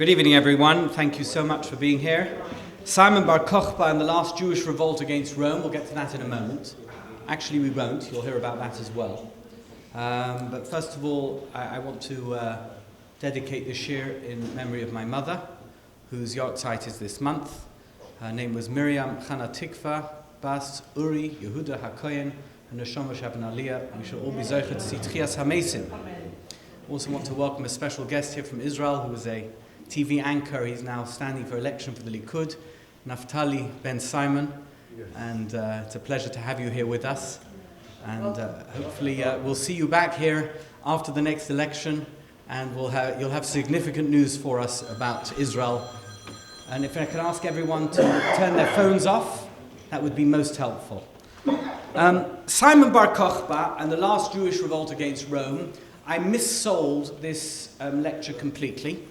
Good evening, everyone. Thank you so much for being here. Simon Bar Kokhba and the last Jewish revolt against Rome. We'll get to that in a moment. Actually, we won't. You'll hear about that as well. But first of all, I want to dedicate this year in memory of my mother, whose yahrzeit is this month. Her name was Miriam Chana Tikva, Bas Uri Yehuda HaKoyen, and Neshama Shaban Aliyah. We shall all be zocher to see Tchias HaMesim. Also want to welcome a special guest here from Israel, who is a TV anchor. He's now standing for election for the Likud, Naftali Ben Simon, and it's a pleasure to have you here with us. And hopefully we'll see you back here after the next election, and you'll have significant news for us about Israel. And if I could ask everyone to turn their phones off, that would be most helpful. Simon Bar Kokhba and the last Jewish revolt against Rome. I missold this lecture completely,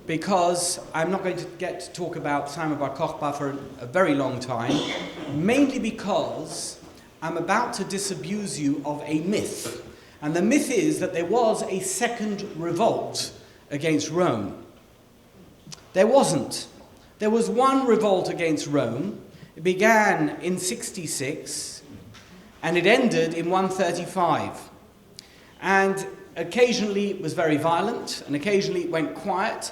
because I'm not going to get to talk about Simon Bar Kokhba for a very long time, mainly because I'm about to disabuse you of a myth. And the myth is that there was a second revolt against Rome. There wasn't. There was one revolt against Rome. It began in 66 and it ended in 135. And occasionally it was very violent and occasionally it went quiet.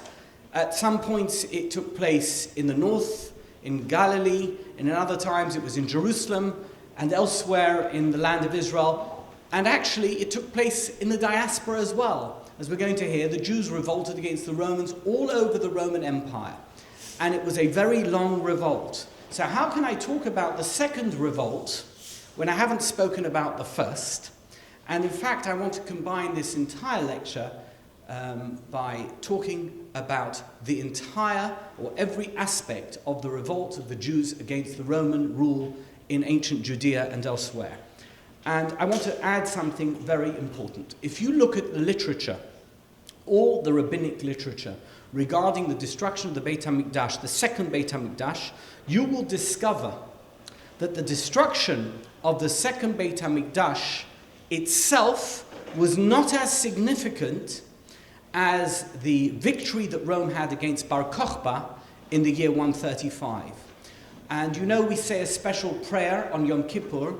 At some points it took place in the north, in Galilee, and in other times it was in Jerusalem and elsewhere in the land of Israel. And actually it took place in the diaspora as well. As we're going to hear, the Jews revolted against the Romans all over the Roman Empire. And it was a very long revolt. So how can I talk about the second revolt when I haven't spoken about the first? And in fact, I want to combine this entire lecture by talking about the entire or every aspect of the revolt of the Jews against the Roman rule in ancient Judea and elsewhere. And I want to add something very important. If you look at the literature, all the rabbinic literature regarding the destruction of the Beit HaMikdash, the second Beit HaMikdash, you will discover that the destruction of the second Beit HaMikdash itself was not as significant as the victory that Rome had against Bar Kochba in the year 135. And you know we say a special prayer on Yom Kippur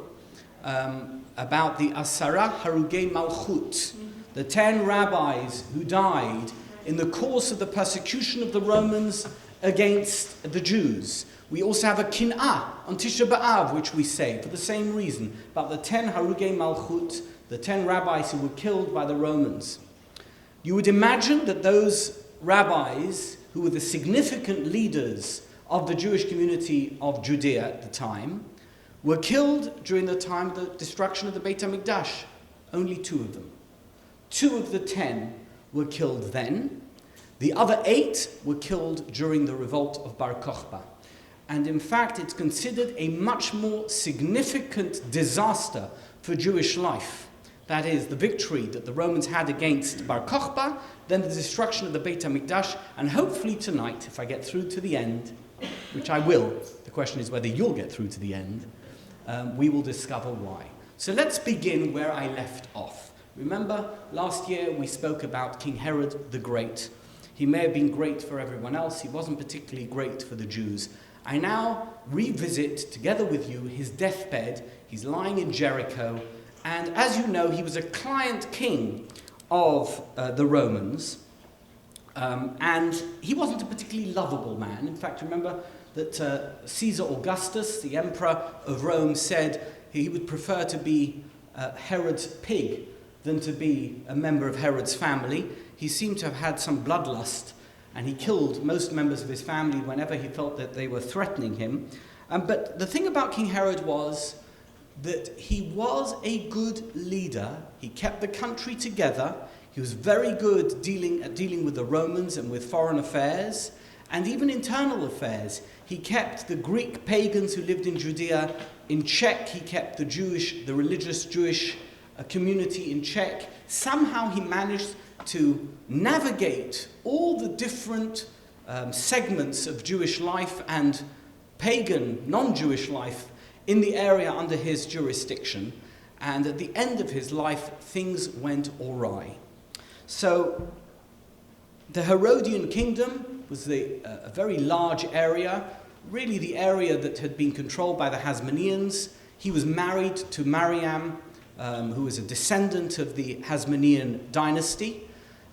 about the Asara Harugei Malchut, the 10 rabbis who died in the course of the persecution of the Romans against the Jews. We also have a Kin'ah on Tisha B'Av, which we say for the same reason, about the 10 Harugei Malchut, the 10 rabbis who were killed by the Romans. You would imagine that those rabbis, who were the significant leaders of the Jewish community of Judea at the time, were killed during the time of the destruction of the Beit HaMikdash. Only 2 of them. 2 of the 10 were killed then. The other 8 were killed during the revolt of Bar Kokhba. And in fact, it's considered a much more significant disaster for Jewish life. That is, the victory that the Romans had against Bar Kokhba, then the destruction of the Beit HaMikdash, and hopefully tonight, if I get through to the end, which I will, the question is whether you'll get through to the end, we will discover why. So let's begin where I left off. Remember, last year we spoke about King Herod the Great. He may have been great for everyone else, he wasn't particularly great for the Jews. I now revisit, together with you, his deathbed. He's lying in Jericho, and as you know, he was a client king of the Romans, and he wasn't a particularly lovable man. In fact, remember that Caesar Augustus, the emperor of Rome, said he would prefer to be Herod's pig than to be a member of Herod's family. He seemed to have had some bloodlust, and he killed most members of his family whenever he felt that they were threatening him. But the thing about King Herod was that he was a good leader. He kept the country together. He was very good at dealing with the Romans and with foreign affairs, and even internal affairs. He kept the Greek pagans who lived in Judea in check. He kept the religious Jewish community in check. Somehow he managed to navigate all the different segments of Jewish life and pagan, non-Jewish life in the area under his jurisdiction. And at the end of his life, things went awry. So the Herodian Kingdom, was a very large area, really the area that had been controlled by the Hasmoneans. He was married to Mariam, who was a descendant of the Hasmonean dynasty,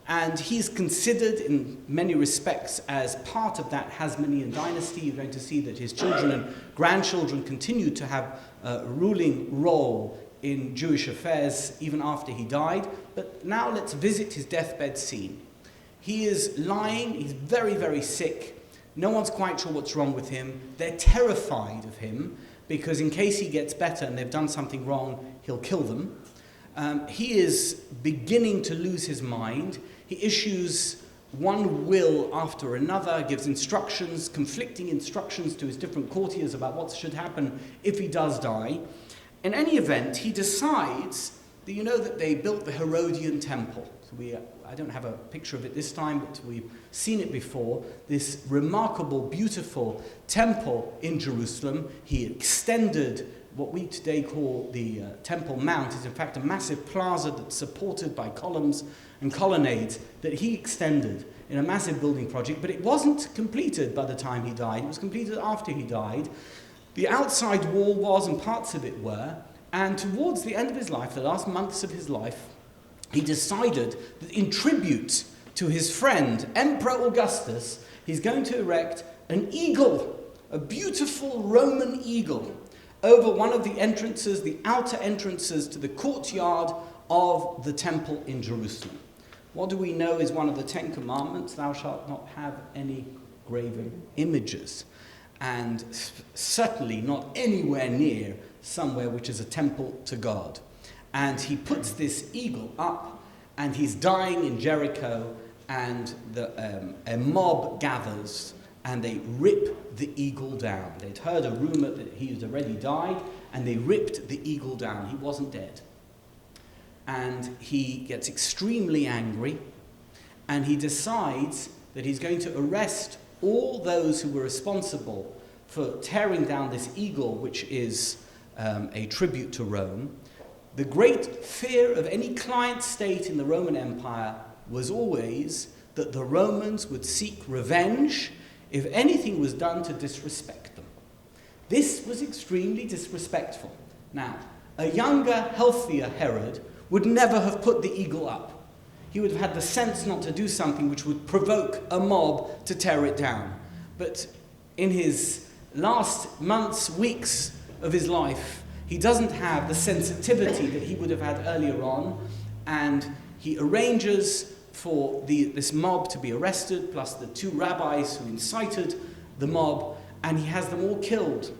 and he's considered in many respects as part of that Hasmonean dynasty. You're going to see that his children and grandchildren continued to have a ruling role in Jewish affairs even after he died. But now let's visit his deathbed scene. He is lying, he's very, very sick. No one's quite sure what's wrong with him. They're terrified of him because in case he gets better and they've done something wrong, he'll kill them. He is beginning to lose his mind. He issues one will after another, gives instructions, conflicting instructions to his different courtiers about what should happen if he does die. In any event, he decides that you know that they built the Herodian temple. So I don't have a picture of it this time, but we've seen it before. This remarkable, beautiful temple in Jerusalem. He extended what we today call the Temple Mount. Is in fact a massive plaza that's supported by columns and colonnades that he extended in a massive building project, but it wasn't completed by the time he died. It was completed after he died. The outside wall was, and parts of it were, and towards the end of his life, the last months of his life, he decided that in tribute to his friend, Emperor Augustus, he's going to erect an eagle, a beautiful Roman eagle, over one of the entrances, the outer entrances to the courtyard of the temple in Jerusalem. What do we know is one of the 10 Commandments? Thou shalt not have any graven images. And certainly not anywhere near somewhere which is a temple to God. And he puts this eagle up, and he's dying in Jericho, and a mob gathers, and they rip the eagle down. They'd heard a rumor that he had already died, and they ripped the eagle down. He wasn't dead. And he gets extremely angry, and he decides that he's going to arrest all those who were responsible for tearing down this eagle, which is a tribute to Rome. The great fear of any client state in the Roman Empire was always that the Romans would seek revenge if anything was done to disrespect them. This was extremely disrespectful. Now, a younger, healthier Herod would never have put the eagle up. He would have had the sense not to do something which would provoke a mob to tear it down. But in his last months, weeks of his life, he doesn't have the sensitivity that he would have had earlier on, and he arranges for this mob to be arrested, plus the 2 rabbis who incited the mob, and he has them all killed.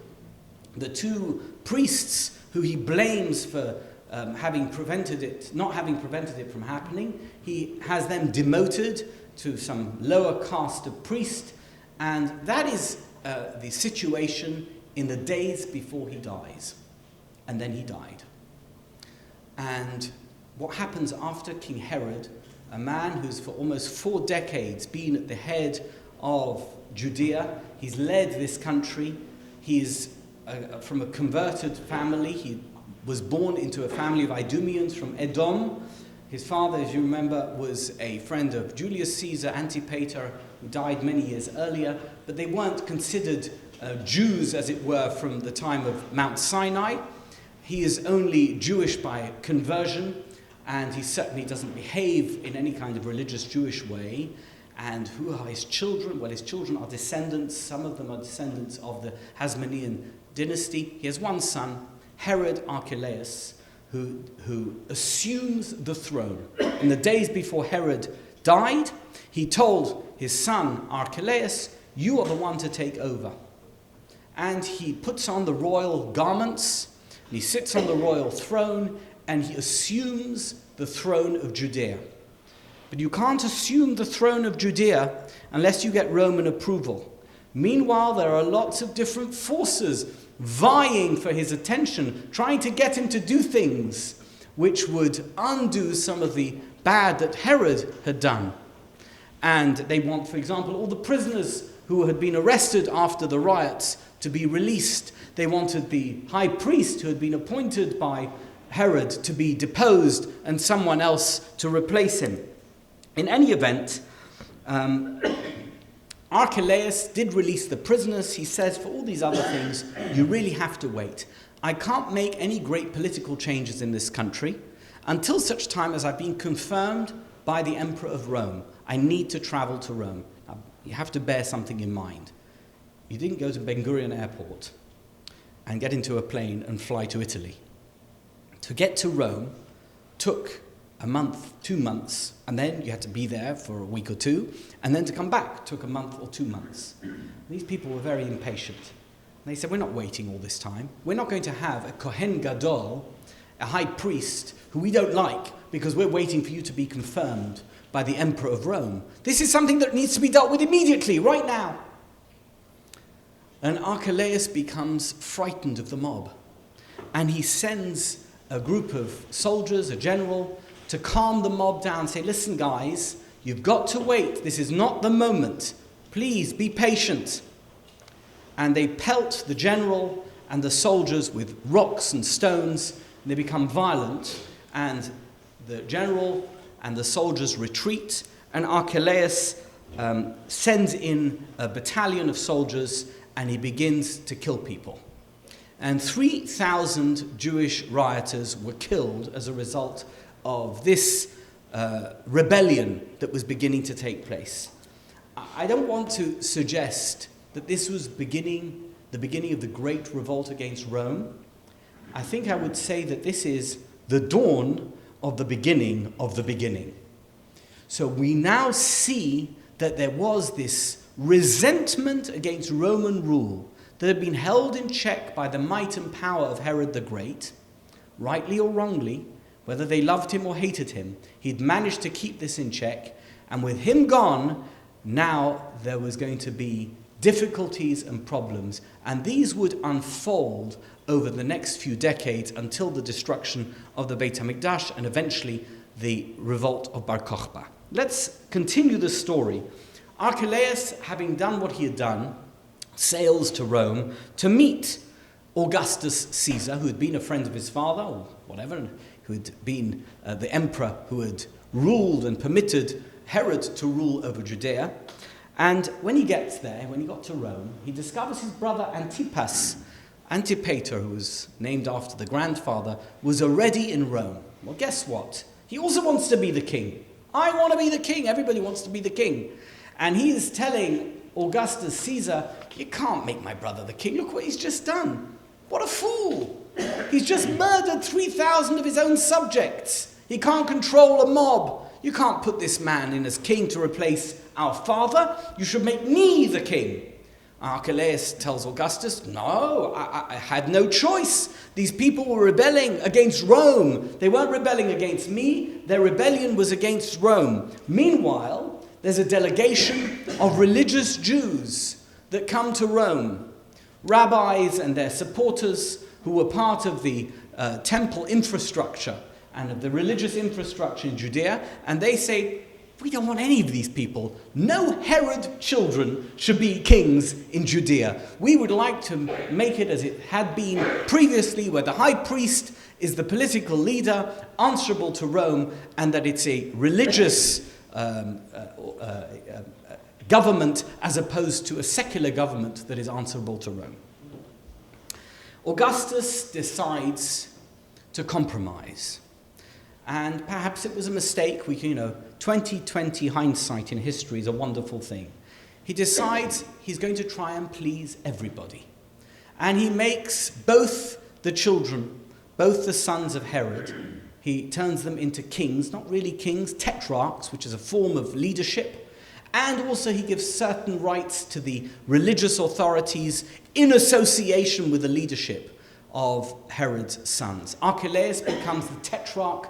The 2 priests who he blames for not having prevented it from happening, he has them demoted to some lower caste of priest, and that is the situation in the days before he dies. And then he died. And what happens after King Herod, a man who's for almost 4 decades been at the head of Judea, he's led this country, he's from a converted family, he was born into a family of Idumeans from Edom. His father, as you remember, was a friend of Julius Caesar, Antipater, who died many years earlier, but they weren't considered Jews, as it were, from the time of Mount Sinai. He is only Jewish by conversion, and he certainly doesn't behave in any kind of religious Jewish way. And who are his children? Well, his children are descendants. Some of them are descendants of the Hasmonean dynasty. He has one son, Herod Archelaus, who assumes the throne. In the days before Herod died, he told his son Archelaus, "You are the one to take over." And he puts on the royal garments, and he sits on the royal throne, and he assumes the throne of Judea. But you can't assume the throne of Judea unless you get Roman approval. Meanwhile, there are lots of different forces vying for his attention, trying to get him to do things which would undo some of the bad that Herod had done. And they want, for example, all the prisoners who had been arrested after the riots to be released. They wanted the high priest who had been appointed by Herod to be deposed and someone else to replace him. In any event, Archelaus did release the prisoners. He says, for all these other things, you really have to wait. I can't make any great political changes in this country until such time as I've been confirmed by the Emperor of Rome. I need to travel to Rome. Now, you have to bear something in mind. You didn't go to Ben Gurion Airport and get into a plane and fly to Italy. To get to Rome took a month, 2 months, and then you had to be there for a week or two, and then to come back took a month or 2 months. These people were very impatient. And they said, we're not waiting all this time. We're not going to have a Kohen Gadol, a high priest, who we don't like, because we're waiting for you to be confirmed by the Emperor of Rome. This is something that needs to be dealt with immediately, right now. And Archelaus becomes frightened of the mob. And he sends a group of soldiers, a general, to calm the mob down, say, listen guys, you've got to wait. This is not the moment. Please be patient. And they pelt the general and the soldiers with rocks and stones. And they become violent. And the general and the soldiers retreat. And Archelaus sends in a battalion of soldiers and he begins to kill people. And 3,000 Jewish rioters were killed as a result of this rebellion that was beginning to take place. I don't want to suggest that this was the beginning of the Great Revolt against Rome. I think I would say that this is the dawn of the beginning of the beginning. So we now see that there was this resentment against Roman rule that had been held in check by the might and power of Herod the Great, rightly or wrongly, whether they loved him or hated him. He'd managed to keep this in check, and with him gone, now there was going to be difficulties and problems, and these would unfold over the next few decades until the destruction of the Beit HaMikdash and eventually the revolt of Bar Kochba. Let's continue the story. Archelaus, having done what he had done, sails to Rome to meet Augustus Caesar, who had been a friend of his father, or whatever, who had been the emperor who had ruled and permitted Herod to rule over Judea. And when he gets there, when he got to Rome, he discovers his brother Antipater, who was named after the grandfather, was already in Rome. Well, guess what? He also wants to be the king. I want to be the king. Everybody wants to be the king. And he is telling Augustus Caesar, you can't make my brother the king. Look what he's just done. What a fool. He's just murdered 3,000 of his own subjects. He can't control a mob. You can't put this man in as king to replace our father. You should make me the king. Archelaus tells Augustus, no, I had no choice. These people were rebelling against Rome. They weren't rebelling against me. Their rebellion was against Rome. Meanwhile, there's a delegation of religious Jews that come to Rome. Rabbis and their supporters who were part of the temple infrastructure and of the religious infrastructure in Judea. And they say, we don't want any of these people. No Herod children should be kings in Judea. We would like to make it as it had been previously, where the high priest is the political leader answerable to Rome, and that it's a religious government as opposed to a secular government that is answerable to Rome. Augustus decides to compromise. And perhaps it was a mistake. 2020 hindsight in history is a wonderful thing. He decides he's going to try and please everybody. And he makes both the children, both the sons of Herod, he turns them into kings, not really kings, tetrarchs, which is a form of leadership. And also he gives certain rights to the religious authorities in association with the leadership of Herod's sons. Archelaus becomes the tetrarch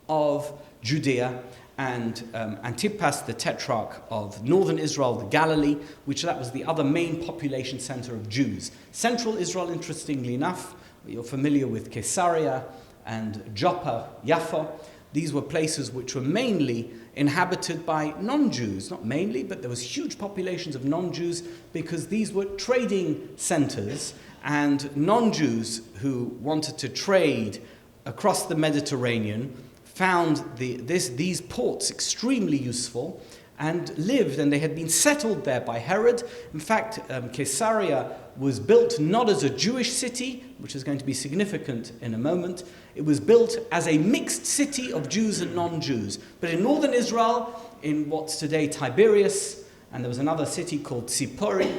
of Judea, and Antipas, the tetrarch of northern Israel, the Galilee, which that was the other main population center of Jews. Central Israel, interestingly enough, you're familiar with Caesarea and Joppa, Jaffa. These were places which were mainly inhabited by non-Jews. Not mainly, but there was huge populations of non-Jews because these were trading centers, and non-Jews who wanted to trade across the Mediterranean found these ports extremely useful, and lived, and they had been settled there by Herod. In fact, Caesarea was built not as a Jewish city, which is going to be significant in a moment. It was built as a mixed city of Jews and non-Jews. But in northern Israel, in what's today Tiberias, and there was another city called Sipori.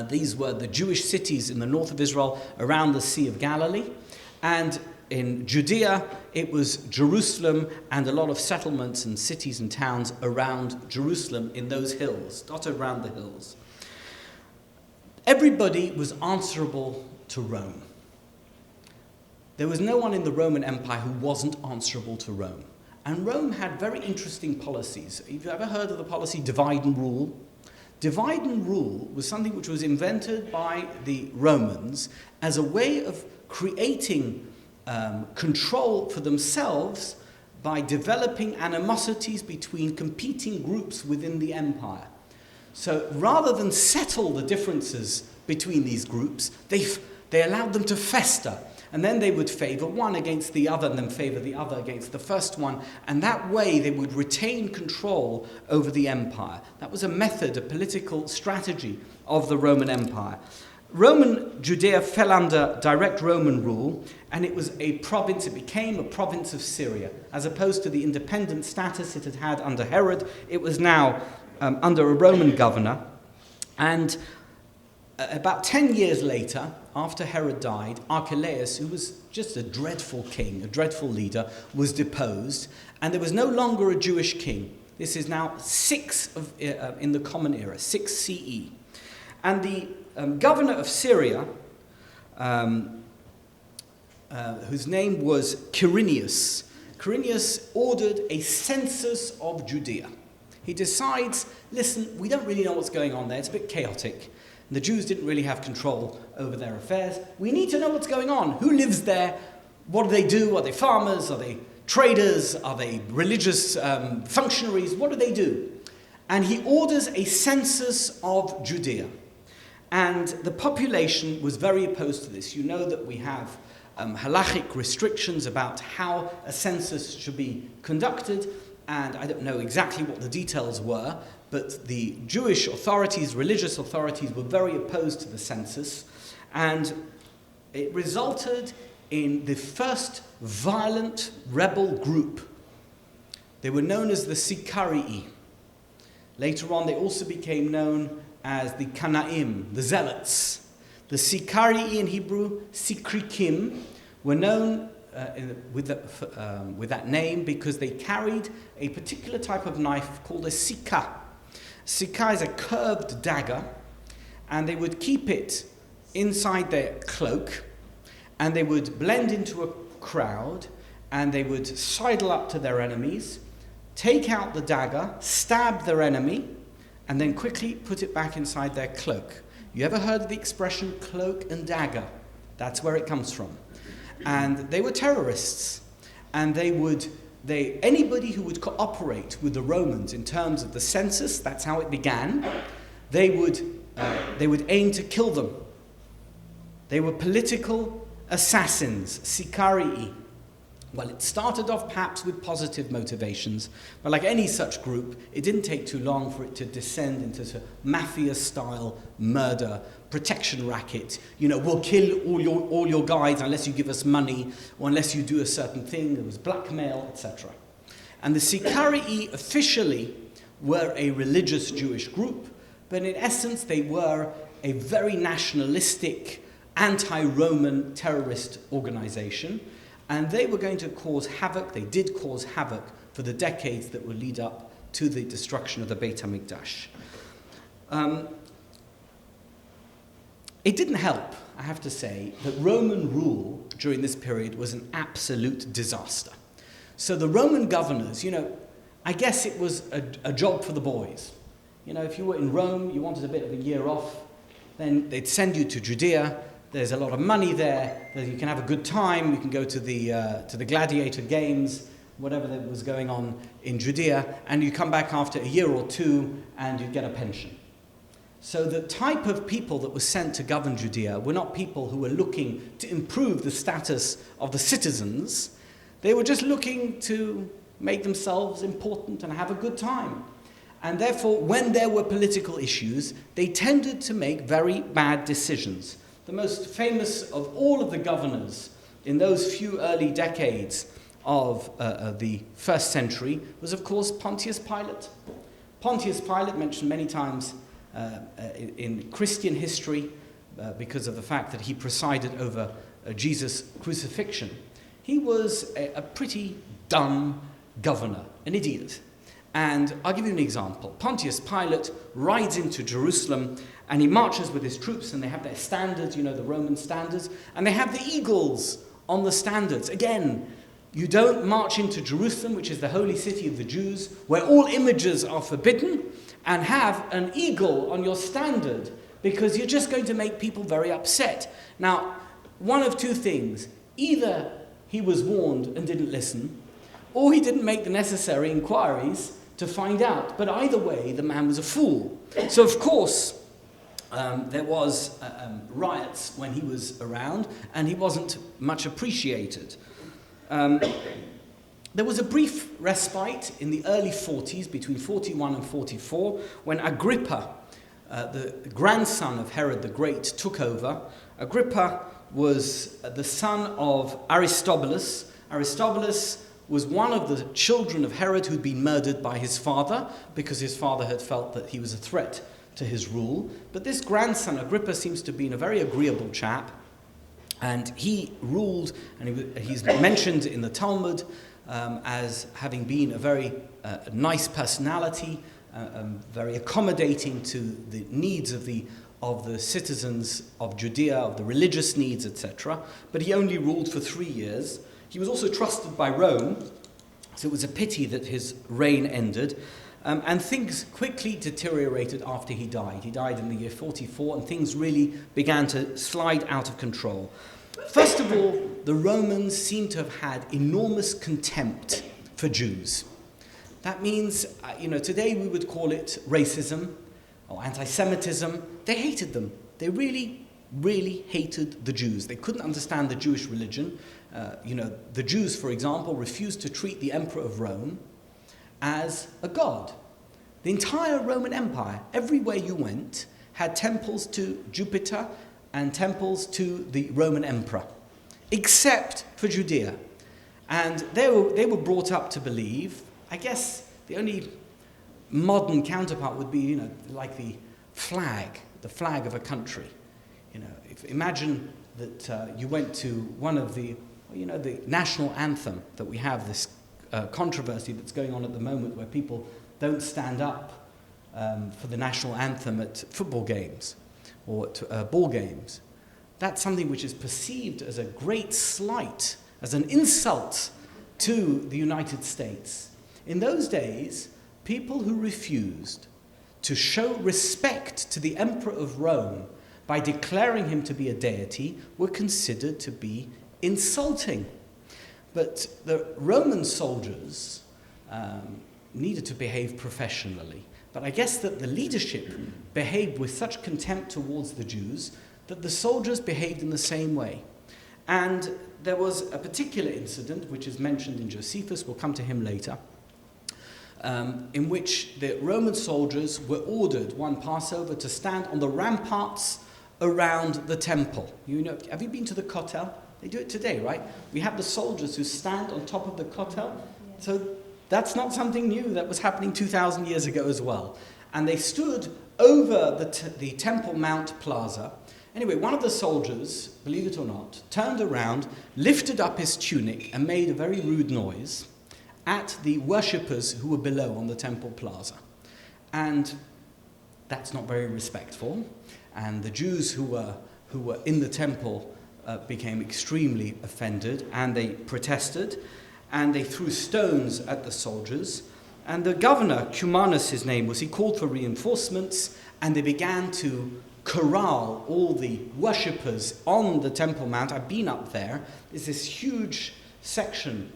These were the Jewish cities in the north of Israel around the Sea of Galilee. And in Judea, it was Jerusalem and a lot of settlements and cities and towns around Jerusalem in those hills, dotted around the hills. Everybody was answerable to Rome. There was no one in the Roman Empire who wasn't answerable to Rome. And Rome had very interesting policies. Have you ever heard of the policy divide and rule? Divide and rule was something which was invented by the Romans as a way of creating control for themselves by developing animosities between competing groups within the empire. So rather than settle the differences between these groups, they allowed them to fester. And then they would favor one against the other and then favor the other against the first one. And that way they would retain control over the empire. That was a method, a political strategy of the Roman Empire. Roman Judea fell under direct Roman rule, and it was a province, it became a province of Syria. As opposed to the independent status it had had under Herod, it was now under a Roman governor. And about 10 years later, after Herod died, Archelaus, who was just a dreadful king, a dreadful leader, was deposed, and there was no longer a Jewish king. This is now 6 in the Common Era, 6 CE. And the governor of Syria, whose name was Quirinius, ordered a census of Judea. He decides, listen, we don't really know what's going on there, it's a bit chaotic. The Jews didn't really have control over their affairs. We need to know what's going on. Who lives there? What do they do? Are they farmers? Are they traders? Are they religious functionaries? What do they do? And he orders a census of Judea. And the population was very opposed to this. You know that we have halachic restrictions about how a census should be conducted. And I don't know exactly what the details were, but the Jewish authorities, religious authorities, were very opposed to the census, and it resulted in the first violent rebel group. They were known as the Sicarii. Later on, they also became known as the Kanaim, the Zealots. The Sicarii in Hebrew, Sikrikim, were known with that name because they carried a particular type of knife called a sikah. Sikah is a curved dagger, and they would keep it inside their cloak, and they would blend into a crowd, and they would sidle up to their enemies, take out the dagger, stab their enemy, and then quickly put it back inside their cloak. You ever heard of the expression cloak and dagger? That's where it comes from. And they were terrorists, and anybody who would cooperate with the Romans in terms of the census, that's how it began, they would aim to kill them. They were political assassins, sicarii. Well, it started off perhaps with positive motivations, but like any such group, it didn't take too long for it to descend into mafia-style murder, protection racket. We'll kill all your guys unless you give us money, or unless you do a certain thing. There was blackmail, etc. And the Sicarii officially were a religious Jewish group, but in essence they were a very nationalistic, anti-Roman terrorist organization. And they were going to cause havoc, they did cause havoc for the decades that would lead up to the destruction of the Beit HaMikdash. It didn't help, I have to say, that Roman rule during this period was an absolute disaster. So the Roman governors, I guess it was a job for the boys. If you were in Rome, you wanted a bit of a year off, then they'd send you to Judea. There's a lot of money there. You can have a good time. You can go to the gladiator games, whatever that was going on in Judea, and you come back after a year or two and you get a pension. So the type of people that were sent to govern Judea were not people who were looking to improve the status of the citizens. They were just looking to make themselves important and have a good time. And therefore, when there were political issues, they tended to make very bad decisions. The most famous of all of the governors in those few early decades of the first century was, of course, Pontius Pilate. Pontius Pilate, mentioned many times in Christian history because of the fact that he presided over Jesus' crucifixion. He was a pretty dumb governor, an idiot. And I'll give you an example. Pontius Pilate rides into Jerusalem and he marches with his troops, and they have their standards, you know, the Roman standards, and they have the eagles on the standards. Again, you don't march into Jerusalem, which is the holy city of the Jews, where all images are forbidden, and have an eagle on your standard, because you're just going to make people very upset. Now, one of two things. Either he was warned and didn't listen, or he didn't make the necessary inquiries to find out. But either way, the man was a fool. So, of course, there was riots when he was around, and he wasn't much appreciated. There was a brief respite in the early 40s, between 41 and 44, when Agrippa, the grandson of Herod the Great, took over. Agrippa was the son of Aristobulus. Aristobulus was one of the children of Herod who'd been murdered by his father because his father had felt that he was a threat to his rule. But this grandson, Agrippa, seems to have been a very agreeable chap, and he ruled, and he's mentioned in the Talmud as having been a very nice personality, very accommodating to the needs of the citizens of Judea, of the religious needs, etc. But he only ruled for 3 years. He was also trusted by Rome, so it was a pity that his reign ended. And things quickly deteriorated after he died. He died in the year 44, and things really began to slide out of control. First of all, the Romans seem to have had enormous contempt for Jews. That means, today we would call it racism or anti-Semitism. They hated them. They really, really hated the Jews. They couldn't understand the Jewish religion. The Jews, for example, refused to treat the Emperor of Rome as a god. The entire Roman Empire, everywhere you went, had temples to Jupiter and temples to the Roman Emperor, except for Judea. And they were brought up to believe, I guess the only modern counterpart would be, like the flag of a country. Imagine that you went to one of the national anthem that we have, this controversy that's going on at the moment where people don't stand up for the national anthem at football games or at ball games. That's something which is perceived as a great slight, as an insult to the United States. In those days, people who refused to show respect to the Emperor of Rome by declaring him to be a deity were considered to be insulting. But the Roman soldiers needed to behave professionally. But I guess that the leadership behaved with such contempt towards the Jews that the soldiers behaved in the same way. And there was a particular incident, which is mentioned in Josephus, we'll come to him later, in which the Roman soldiers were ordered one Passover to stand on the ramparts around the temple. Have you been to the Kotel? They do it today, right? We have the soldiers who stand on top of the Kotel. So that's not something new. That was happening 2,000 years ago as well. And they stood over the Temple Mount Plaza. Anyway, one of the soldiers, believe it or not, turned around, lifted up his tunic, and made a very rude noise at the worshippers who were below on the Temple Plaza. And that's not very respectful. And the Jews who were in the temple became extremely offended, and they protested, and they threw stones at the soldiers. And the governor, Cumanus his name was, he called for reinforcements, and they began to corral all the worshippers on the Temple Mount. I've been up there. There's this huge section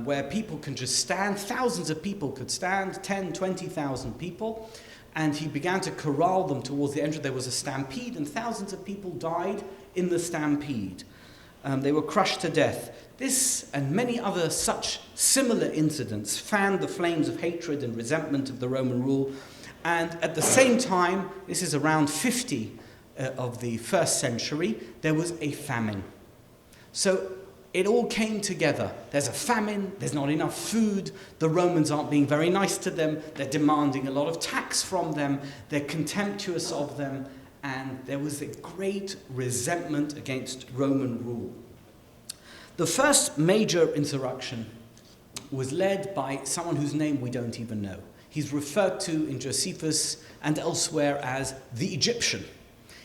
where people can just stand. Thousands of people could stand, 10, 20,000 people. And he began to corral them towards the entrance. There was a stampede, and thousands of people died in the stampede. They were crushed to death. This and many other such similar incidents fanned the flames of hatred and resentment of the Roman rule. And at the same time, this is around 50 of the first century, there was a famine. So it all came together. There's a famine, there's not enough food, the Romans aren't being very nice to them, they're demanding a lot of tax from them, they're contemptuous of them, and there was a great resentment against Roman rule. The first major insurrection was led by someone whose name we don't even know. He's referred to in Josephus and elsewhere as the Egyptian.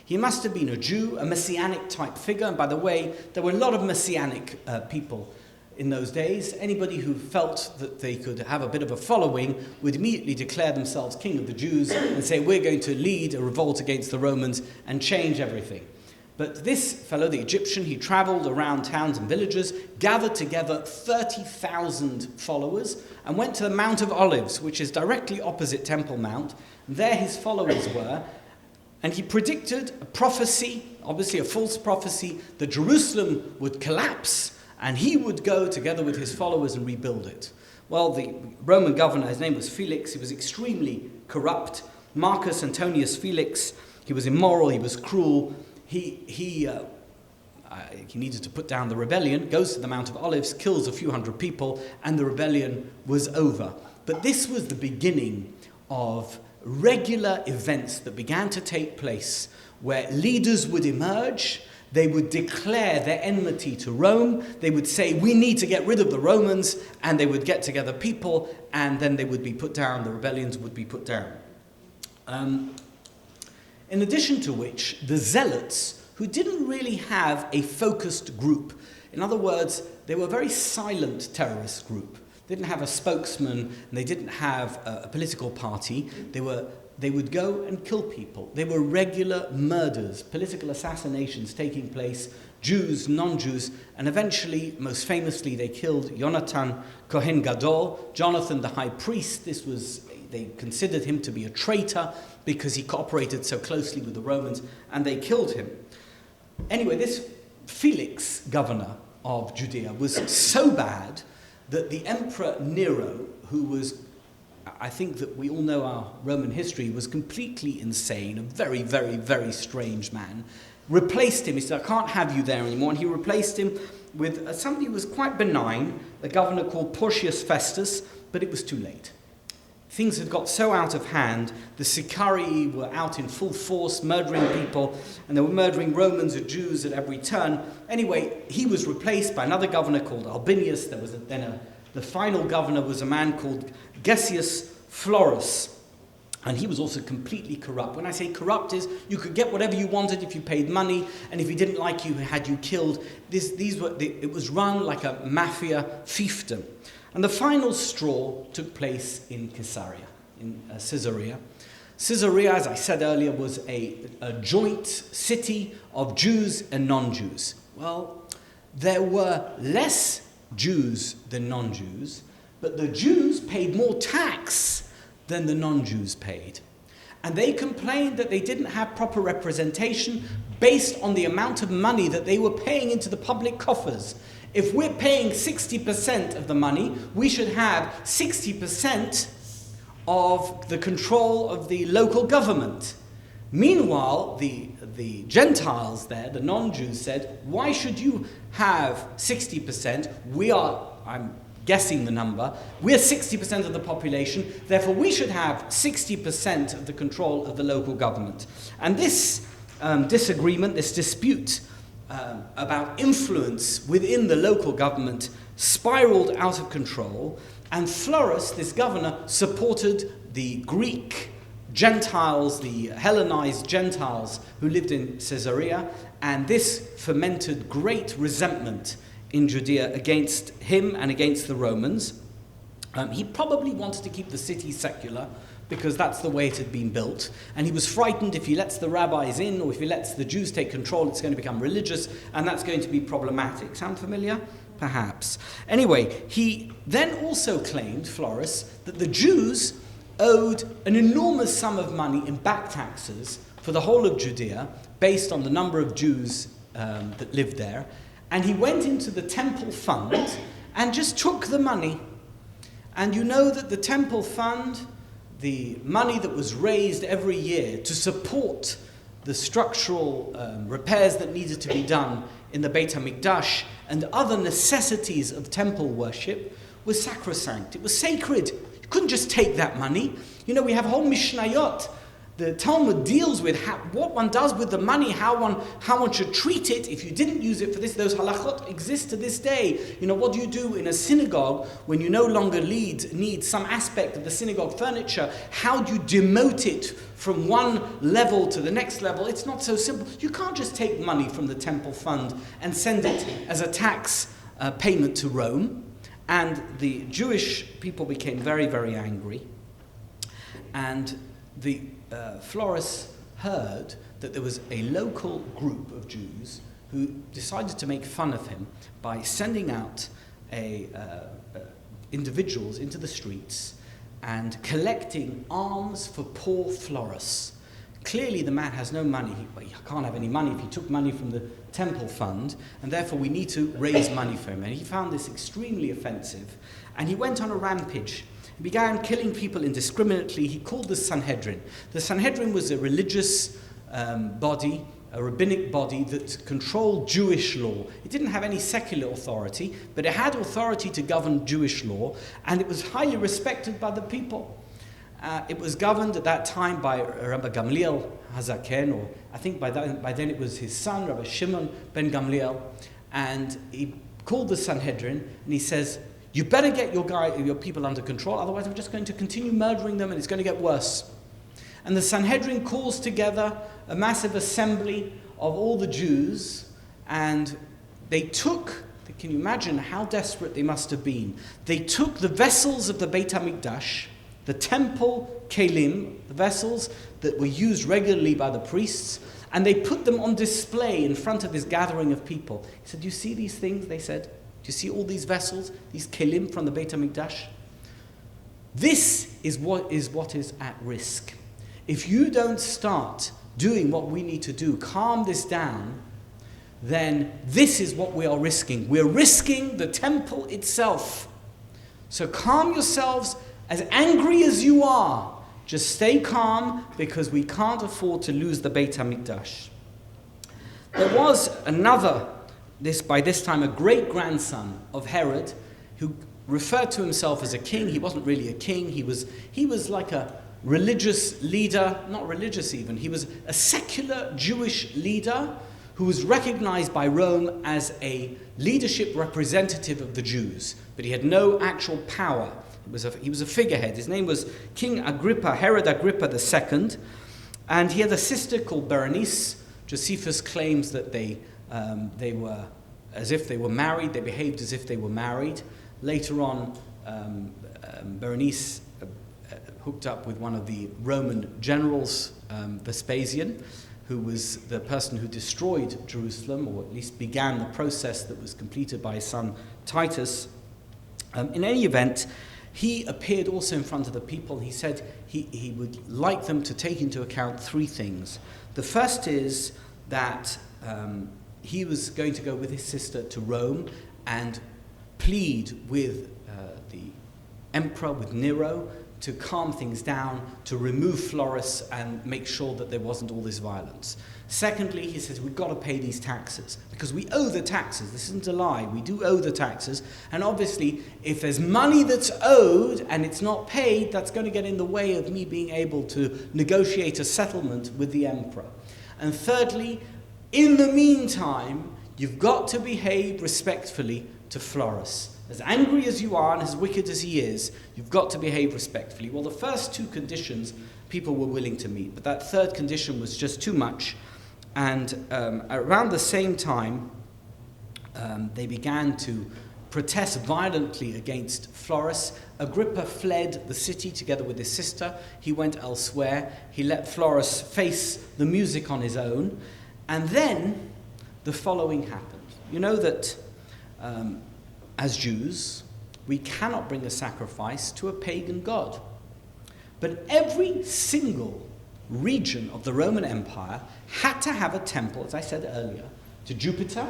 He must have been a Jew, a messianic type figure. And by the way, there were a lot of messianic people in those days. Anybody who felt that they could have a bit of a following would immediately declare themselves king of the Jews and say, we're going to lead a revolt against the Romans and change everything. But this fellow, the Egyptian, he traveled around towns and villages, gathered together 30,000 followers, and went to the Mount of Olives, which is directly opposite Temple Mount. There his followers were, and he predicted a prophecy, obviously a false prophecy, that Jerusalem would collapse, and he would go together with his followers and rebuild it. Well, the Roman governor, his name was Felix, he was extremely corrupt. Marcus Antonius Felix, he was immoral, he was cruel. He needed to put down the rebellion, goes to the Mount of Olives, kills a few hundred people, and the rebellion was over. But this was the beginning of regular events that began to take place where leaders would emerge, they would declare their enmity to Rome, they would say, we need to get rid of the Romans, and they would get together people, and then they would be put down, the rebellions would be put down. In addition to which, the zealots, who didn't really have a focused group, in other words, they were a very silent terrorist group. They didn't have a spokesman, and they didn't have a political party. They would go and kill people. They were regular murders, political assassinations taking place, Jews, non-Jews, and eventually, most famously, they killed Jonathan Kohen Gadol, Jonathan the high priest. They considered him to be a traitor because he cooperated so closely with the Romans, and they killed him. Anyway, this Felix, governor of Judea, was so bad that the Emperor Nero, who was, I think that we all know our Roman history, was completely insane, a very, very, very strange man, replaced him. He said, I can't have you there anymore. And he replaced him with somebody who was quite benign, a governor called Porcius Festus, but it was too late. Things had got so out of hand, the Sicarii were out in full force, murdering people, and they were murdering Romans and Jews at every turn. Anyway, he was replaced by another governor called Albinius. There was the final governor was a man called Gessius Florus, and he was also completely corrupt. When I say corrupt is, you could get whatever you wanted if you paid money, and if he didn't like you, had you killed. It was run like a mafia fiefdom. And the final straw took place in Caesarea, in Caesarea. Caesarea, as I said earlier, was a joint city of Jews and non-Jews. Well, there were less Jews than non-Jews, but the Jews paid more tax than the non-Jews paid. And they complained that they didn't have proper representation based on the amount of money that they were paying into the public coffers. If we're paying 60% of the money, we should have 60% of the control of the local government. Meanwhile, the Gentiles there, the non-Jews, said, why should you have 60%? I'm guessing the number, we're 60% of the population, therefore we should have 60% of the control of the local government. And this disagreement, this dispute about influence within the local government spiraled out of control, and Florus, this governor, supported the Greek Gentiles, the Hellenized Gentiles who lived in Caesarea, and this fomented great resentment in Judea against him and against the Romans. He probably wanted to keep the city secular because that's the way it had been built, and he was frightened if he lets the rabbis in or if he lets the Jews take control, it's going to become religious, and that's going to be problematic. Sound familiar? Perhaps. Anyway, he then also claimed, Florus, that the Jews owed an enormous sum of money in back taxes for the whole of Judea, based on the number of Jews that lived there, And he went into the temple fund and just took the money. And you know that the temple fund, the money that was raised every year to support the structural repairs that needed to be done in the Beit HaMikdash and other necessities of temple worship, was sacrosanct. It was sacred. You couldn't just take that money. You know, we have whole Mishnayot. The Talmud deals with what one does with the money, how one should treat it if you didn't use it for this. Those halachot exist to this day. You know, what do you do in a synagogue when you no longer need some aspect of the synagogue furniture? How do you demote it from one level to the next level? It's not so simple. You can't just take money from the temple fund and send it as a tax payment to Rome. And the Jewish people became very, very angry. And the Florus heard that there was a local group of Jews who decided to make fun of him by sending out individuals into the streets and collecting alms for poor Florus. Clearly the man has no money. He can't have any money if he took money from the temple fund, and therefore we need to raise money for him. And he found this extremely offensive, and he went on a rampage. He began killing people indiscriminately. He called the Sanhedrin. The Sanhedrin was a religious body, a rabbinic body that controlled Jewish law. It didn't have any secular authority, but it had authority to govern Jewish law, and it was highly respected by the people. It was governed at that time by Rabbi Gamliel Hazaken, or I think by then it was his son, Rabbi Shimon ben Gamliel, and he called the Sanhedrin, and he says, you better get your people under control, otherwise I'm just going to continue murdering them and it's going to get worse. And the Sanhedrin calls together a massive assembly of all the Jews, and they took, can you imagine how desperate they must have been? They took the vessels of the Beit HaMikdash, the temple kelim, the vessels that were used regularly by the priests, and they put them on display in front of this gathering of people. He said, do you see these things? They said. Do you see all these vessels, these kelim from the Beit HaMikdash? This is what is at risk. If you don't start doing what we need to do, calm this down, then this is what we are risking. We're risking the temple itself. So calm yourselves, as angry as you are. Just stay calm, because we can't afford to lose the Beit HaMikdash. There was another, by this time a great-grandson of Herod, who referred to himself as a king. He wasn't really a king. He was like a religious leader, not religious even. He was a secular Jewish leader who was recognized by Rome as a leadership representative of the Jews, but he had no actual power. He was a figurehead. His name was King Agrippa, Herod Agrippa II, and he had a sister called Berenice. Josephus claims that they were as if they were married. They behaved as if they were married. Later on, Berenice hooked up with one of the Roman generals, Vespasian, who was the person who destroyed Jerusalem, or at least began the process that was completed by his son Titus. In any event, he appeared also in front of the people. He said he would like them to take into account three things. The first is that he was going to go with his sister to Rome and plead with the emperor, with Nero, to calm things down, to remove Florus and make sure that there wasn't all this violence. Secondly, he says, we've got to pay these taxes, because we owe the taxes. This isn't a lie. We do owe the taxes. And obviously, if there's money that's owed and it's not paid, that's going to get in the way of me being able to negotiate a settlement with the emperor. And thirdly, in the meantime, you've got to behave respectfully to Florus. As angry as you are and as wicked as he is, you've got to behave respectfully. Well, the first two conditions people were willing to meet, but that third condition was just too much. And around the same time, they began to protest violently against Florus. Agrippa fled the city together with his sister. He went elsewhere. He let Florus face the music on his own. And then the following happened. You know that as Jews, we cannot bring a sacrifice to a pagan god. But every single region of the Roman Empire had to have a temple, as I said earlier, to Jupiter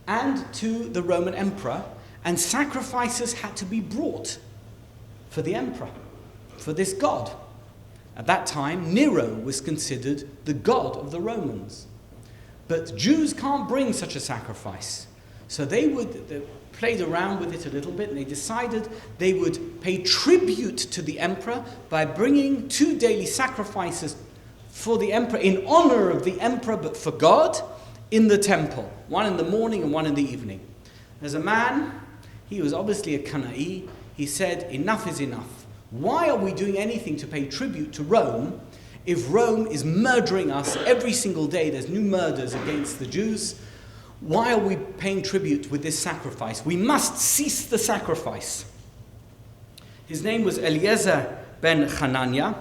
and to the Roman emperor, and sacrifices had to be brought for the emperor, for this god. At that time, Nero was considered the god of the Romans. But Jews can't bring such a sacrifice. So they played around with it a little bit, and they decided they would pay tribute to the emperor by bringing 2 daily sacrifices for the emperor, in honor of the emperor, but for God, in the temple. One in the morning and one in the evening. There's a man, he was obviously a Canaanite. He said, enough is enough. Why are we doing anything to pay tribute to Rome if Rome is murdering us every single day? There's new murders against the Jews. Why are we paying tribute with this sacrifice? We must cease the sacrifice. His name was Eliezer ben Hananiah.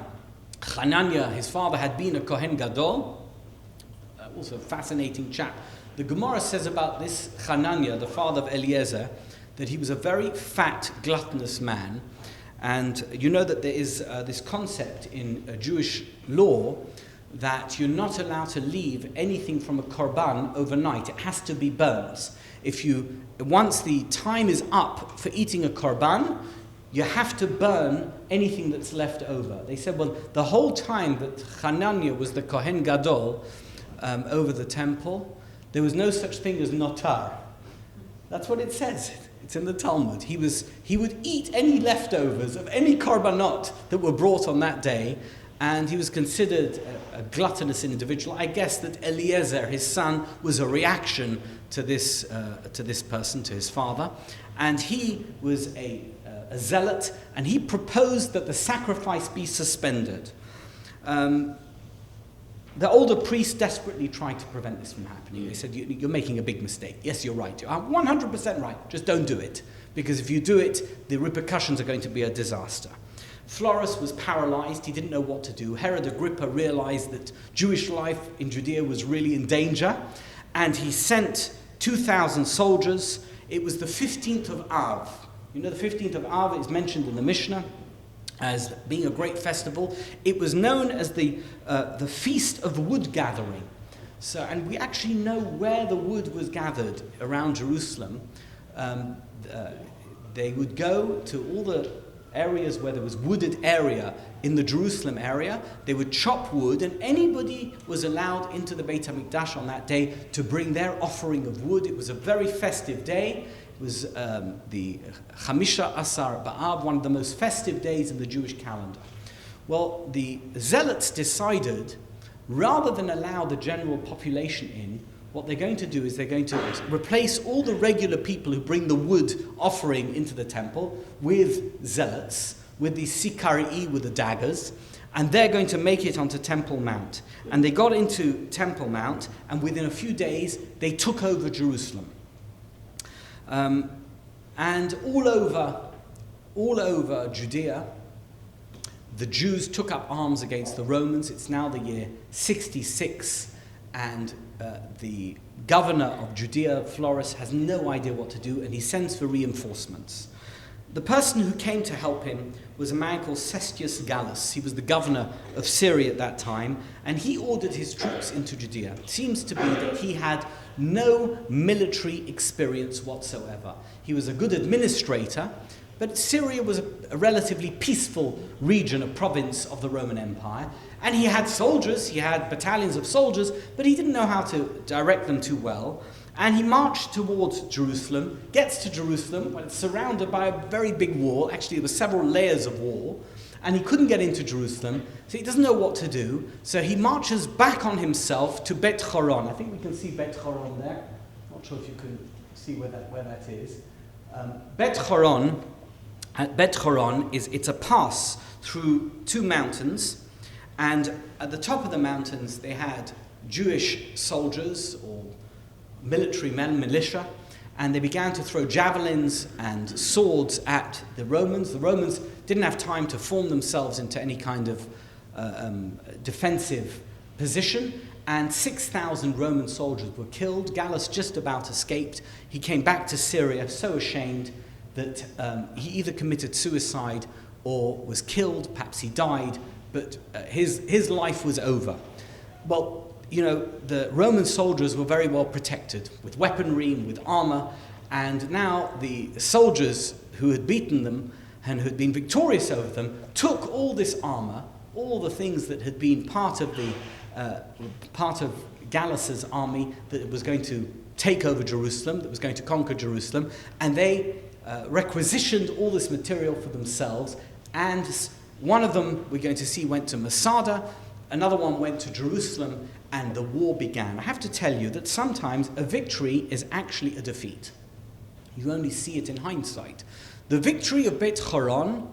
Hananiah, his father, had been a Kohen Gadol. Also a fascinating chap. The Gemara says about this Hananiah, the father of Eliezer, that he was a very fat, gluttonous man. And you know that there is this concept in Jewish law that you're not allowed to leave anything from a korban overnight. It has to be burnt. Once the time is up for eating a korban, you have to burn anything that's left over. They said, well, the whole time that Hananiah was the Kohen Gadol over the temple, there was no such thing as notar. That's what it says. It's in the Talmud. He would eat any leftovers of any korbanot that were brought on that day, and he was considered a gluttonous individual. I guess that Eliezer, his son, was a reaction to this person, to his father, and he was a zealot, and he proposed that the sacrifice be suspended. The older priests desperately tried to prevent this from happening. They said, you're making a big mistake. Yes, you're right. You're 100% right. Just don't do it. Because if you do it, the repercussions are going to be a disaster. Florus was paralyzed. He didn't know what to do. Herod Agrippa realized that Jewish life in Judea was really in danger. And he sent 2,000 soldiers. It was the 15th of Av. You know, the 15th of Av is mentioned in the Mishnah as being a great festival. It was known as the Feast of Wood Gathering. So, and we actually know where the wood was gathered around Jerusalem. They would go to all the areas where there was wooded area in the Jerusalem area. They would chop wood, and anybody was allowed into the Beit HaMikdash on that day to bring their offering of wood. It was a very festive day. It was the Chamisha Asar Ba'av, one of the most festive days in the Jewish calendar. Well, the zealots decided, rather than allow the general population in, what they're going to do is they're going to replace all the regular people who bring the wood offering into the temple with zealots, with the Sikarii, with the daggers, and they're going to make it onto Temple Mount. And they got into Temple Mount, and within a few days, they took over Jerusalem. And all over Judea, the Jews took up arms against the Romans. It's now the year 66, and the governor of Judea, Florus, has no idea what to do, and he sends for reinforcements. The person who came to help him was a man called Cestius Gallus. He was the governor of Syria at that time, and he ordered his troops into Judea. It seems to be that he had no military experience whatsoever. He was a good administrator, but Syria was a relatively peaceful region, a province of the Roman Empire, and he had soldiers, he had battalions of soldiers, but he didn't know how to direct them too well. And he marched towards Jerusalem, gets to Jerusalem, but it's surrounded by a very big wall. Actually, there were several layers of wall, and he couldn't get into Jerusalem, so he doesn't know what to do. So he marches back on himself to Bet Horon. I think we can see Bet Horon there. Not sure if you can see where that is. Bet Horon it's a pass through two mountains, and at the top of the mountains they had Jewish soldiers or military men, militia, and they began to throw javelins and swords at the Romans. The Romans didn't have time to form themselves into any kind of defensive position, and 6,000 Roman soldiers were killed. Gallus just about escaped. He came back to Syria so ashamed that he either committed suicide or was killed. Perhaps he died, but his life was over. Well, the Roman soldiers were very well protected with weaponry and with armor, and now the soldiers who had beaten them and who had been victorious over them took all this armor, all the things that had been part of Gallus's army that was going to take over Jerusalem, that was going to conquer Jerusalem, and they requisitioned all this material for themselves, and one of them, we're going to see, went to Masada, another one went to Jerusalem, and the war began. I have to tell you that sometimes a victory is actually a defeat. You only see it in hindsight. The victory of Beit Horon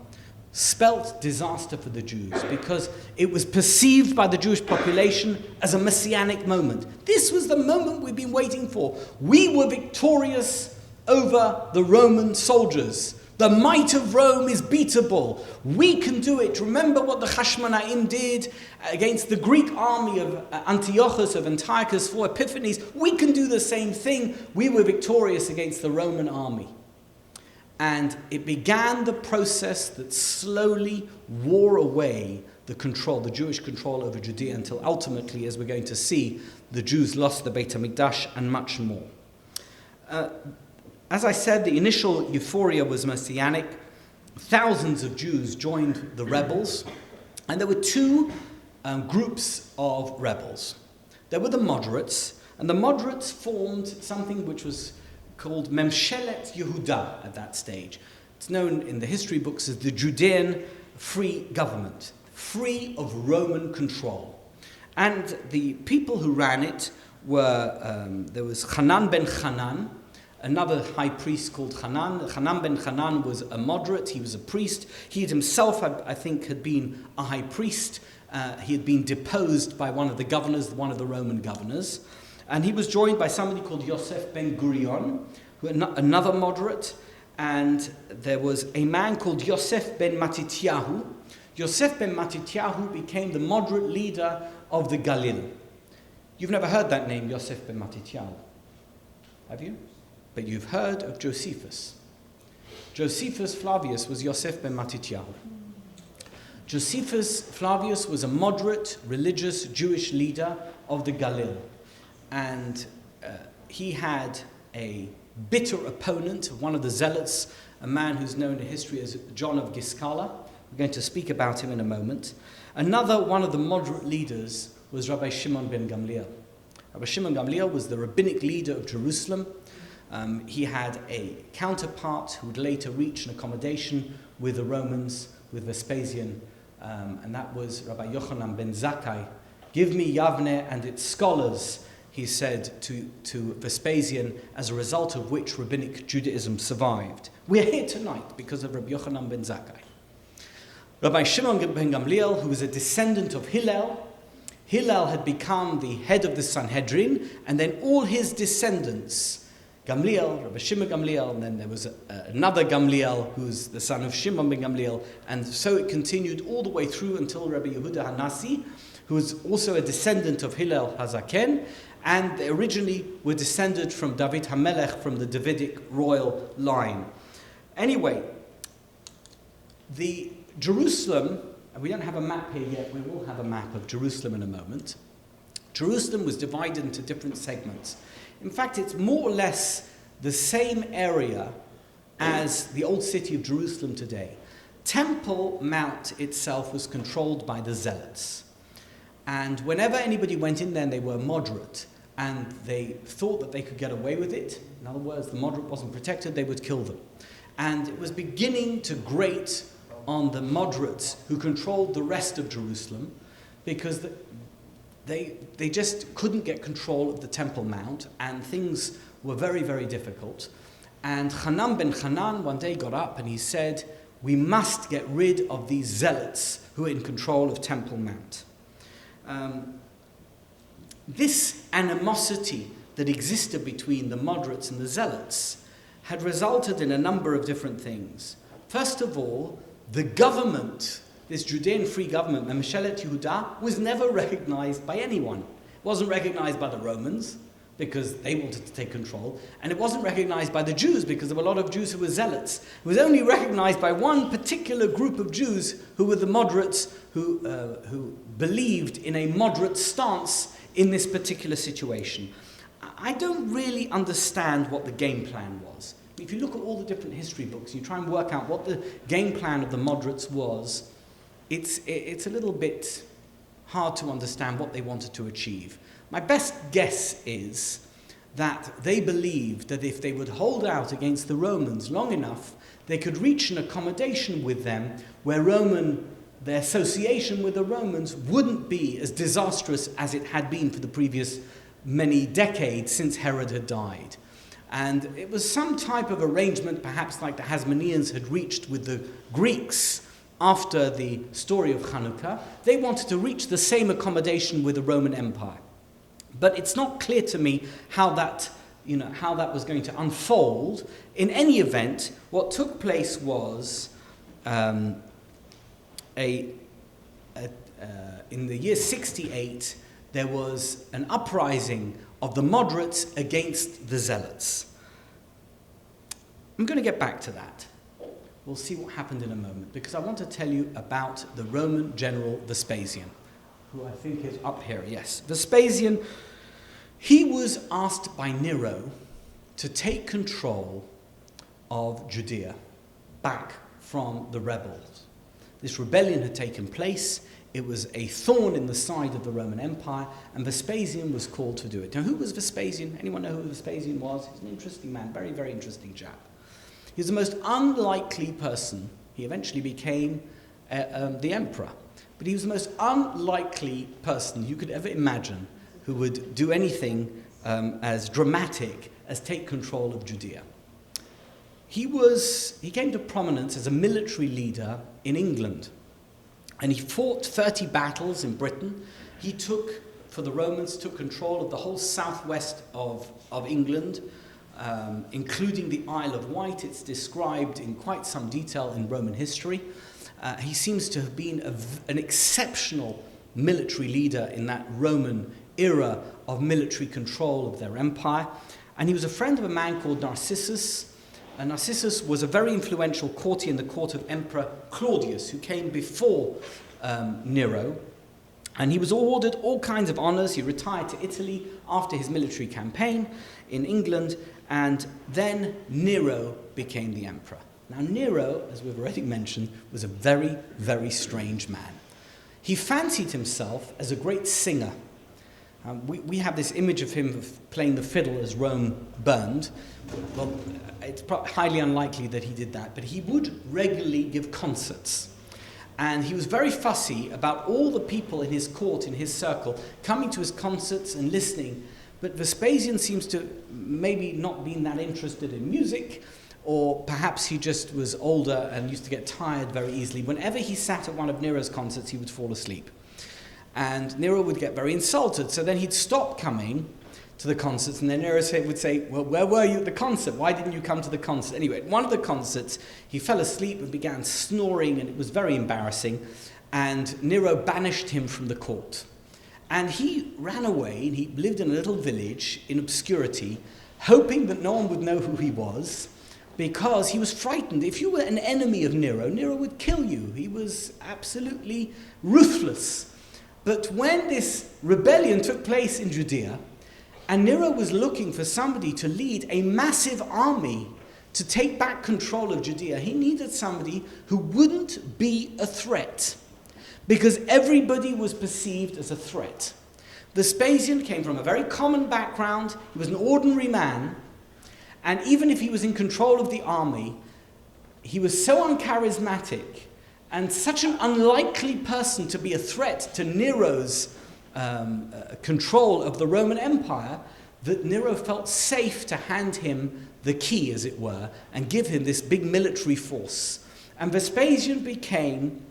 spelt disaster for the Jews because it was perceived by the Jewish population as a messianic moment. This was the moment we've been waiting for. We were victorious over the Roman soldiers. The might of Rome is beatable. We can do it. Remember what the Hashmonaim did against the Greek army of Antiochus, of Antiochus for Epiphanes. We can do the same thing. We were victorious against the Roman army. And it began the process that slowly wore away the Jewish control over Judea, until ultimately, as we're going to see, the Jews lost the Beit HaMikdash and much more. As I said, the initial euphoria was messianic. Thousands of Jews joined the rebels, and there were two groups of rebels. There were the moderates, and the moderates formed something which was called Memshelet Yehuda at that stage. It's known in the history books as the Judean free government, free of Roman control. And the people who ran it were, there was Hanan ben Hanan, another high priest called Hanan. Hanan ben Hanan was a moderate, he was a priest. He himself, I think, had been a high priest. He had been deposed by one of the governors, one of the Roman governors. And he was joined by somebody called Yosef ben Gurion, another moderate. And there was a man called Yosef ben Matityahu. Yosef ben Matityahu became the moderate leader of the Galil. You've never heard that name, Yosef ben Matityahu, have you? But you've heard of Josephus. Josephus Flavius was Yosef ben Matityahu. Josephus Flavius was a moderate, religious, Jewish leader of the Galil. And he had a bitter opponent, one of the zealots, a man who's known in history as John of Giscala. We're going to speak about him in a moment. Another one of the moderate leaders was Rabbi Shimon ben Gamliel. Rabbi Shimon Gamliel was the rabbinic leader of Jerusalem. He had a counterpart who would later reach an accommodation with the Romans, with Vespasian, and that was Rabbi Yochanan ben Zakkai. Give me Yavne and its scholars, he said to Vespasian, as a result of which rabbinic Judaism survived. We're here tonight because of Rabbi Yochanan ben Zakkai. Rabbi Shimon ben Gamliel, who was a descendant of Hillel. Hillel had become the head of the Sanhedrin, and then all his descendants, Gamliel, Rabbi Shimon Gamliel, and then there was another Gamliel who's the son of Shimon ben Gamliel, and so it continued all the way through until Rabbi Yehuda HaNasi, who was also a descendant of Hillel HaZaken, and they originally were descended from David HaMelech, from the Davidic royal line. Anyway, the Jerusalem, and we don't have a map here yet, we will have a map of Jerusalem in a moment. Jerusalem was divided into different segments. In fact, it's more or less the same area as the old city of Jerusalem today. Temple Mount itself was controlled by the Zealots. And whenever anybody went in there, they were moderate, and they thought that they could get away with it. In other words, the moderate wasn't protected, they would kill them. And it was beginning to grate on the moderates who controlled the rest of Jerusalem, because they just couldn't get control of the Temple Mount, and things were very, very difficult. And Hanan ben Hanan one day got up and he said, we must get rid of these zealots who are in control of Temple Mount. This animosity that existed between the moderates and the zealots had resulted in a number of different things. First of all, the government, this Judean free government, Memshelet Yehuda, was never recognized by anyone. It wasn't recognized by the Romans, because they wanted to take control, and it wasn't recognized by the Jews because there were a lot of Jews who were zealots. It was only recognized by one particular group of Jews who were the moderates, who believed in a moderate stance in this particular situation. I don't really understand what the game plan was. If you look at all the different history books, you try and work out what the game plan of the moderates was, it's a little bit hard to understand what they wanted to achieve. My best guess is that they believed that if they would hold out against the Romans long enough, they could reach an accommodation with them where their association with the Romans wouldn't be as disastrous as it had been for the previous many decades since Herod had died. And it was some type of arrangement, perhaps like the Hasmoneans had reached with the Greeks after the story of Hanukkah. They wanted to reach the same accommodation with the Roman Empire. But it's not clear to me how that was going to unfold. In any event, what took place was in the year 68, there was an uprising of the moderates against the zealots. I'm going to get back to that. We'll see what happened in a moment, because I want to tell you about the Roman general Vespasian, who I think is up here. Yes, Vespasian, he was asked by Nero to take control of Judea back from the rebels. This rebellion had taken place. It was a thorn in the side of the Roman Empire, and Vespasian was called to do it. Now, who was Vespasian? Anyone know who Vespasian was? He's an interesting man, very, very interesting chap. He was the most unlikely person. He eventually became the emperor. But he was the most unlikely person you could ever imagine who would do anything as dramatic as take control of Judea. He came to prominence as a military leader in England. And he fought 30 battles in Britain. He took control of the whole southwest of England, including the Isle of Wight. It's described in quite some detail in Roman history. He seems to have been an exceptional military leader in that Roman era of military control of their empire. And he was a friend of a man called Narcissus. And Narcissus was a very influential courtier in the court of Emperor Claudius, who came before Nero. And he was awarded all kinds of honors. He retired to Italy after his military campaign in England, and then Nero became the emperor. Now, Nero, as we've already mentioned, was a very, very strange man. He fancied himself as a great singer. We have this image of him playing the fiddle as Rome burned. Well, it's highly unlikely that he did that, but he would regularly give concerts. And he was very fussy about all the people in his court, in his circle, coming to his concerts and listening. But Vespasian seems to maybe not been that interested in music, or perhaps he just was older and used to get tired very easily. Whenever he sat at one of Nero's concerts, he would fall asleep. And Nero would get very insulted. So then he'd stop coming to the concerts, and then Nero would say, well, where were you at the concert? Why didn't you come to the concert? Anyway, at one of the concerts, he fell asleep and began snoring, and it was very embarrassing. And Nero banished him from the court. And he ran away, and he lived in a little village in obscurity, hoping that no one would know who he was, because he was frightened. If you were an enemy of Nero, Nero would kill you. He was absolutely ruthless. But when this rebellion took place in Judea, and Nero was looking for somebody to lead a massive army to take back control of Judea, he needed somebody who wouldn't be a threat, because everybody was perceived as a threat. Vespasian came from a very common background. He was an ordinary man, and even if he was in control of the army, he was so uncharismatic and such an unlikely person to be a threat to Nero's control of the Roman Empire, that Nero felt safe to hand him the key, as it were, and give him this big military force. And Vespasian became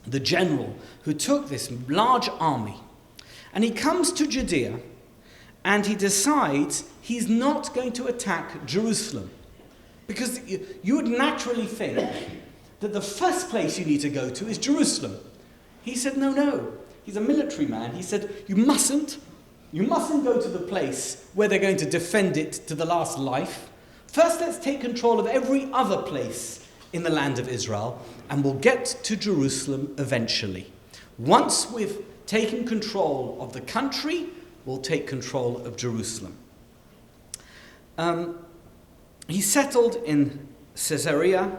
the general who took this large army. And he comes to Judea, and he decides he's not going to attack Jerusalem. Because you would naturally think that the first place you need to go to is Jerusalem. He said, no. He's a military man. He said, you mustn't You mustn't go to the place where they're going to defend it to the last life. First, let's take control of every other place in the land of Israel, and we'll get to Jerusalem eventually. Once we've taken control of the country, we'll take control of Jerusalem. He settled in Caesarea,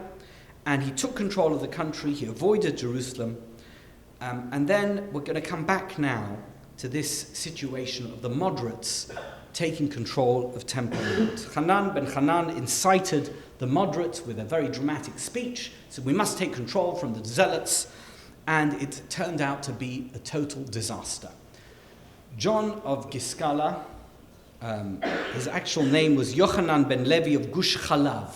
and he took control of the country. He avoided Jerusalem. And then we're going to come back now to this situation of the moderates taking control of Temple Mount. Hanan ben Hanan incited the moderates with a very dramatic speech. So we must take control from the zealots. And it turned out to be a total disaster. John of Giscala, his actual name was Yochanan ben Levi of Gush Chalav.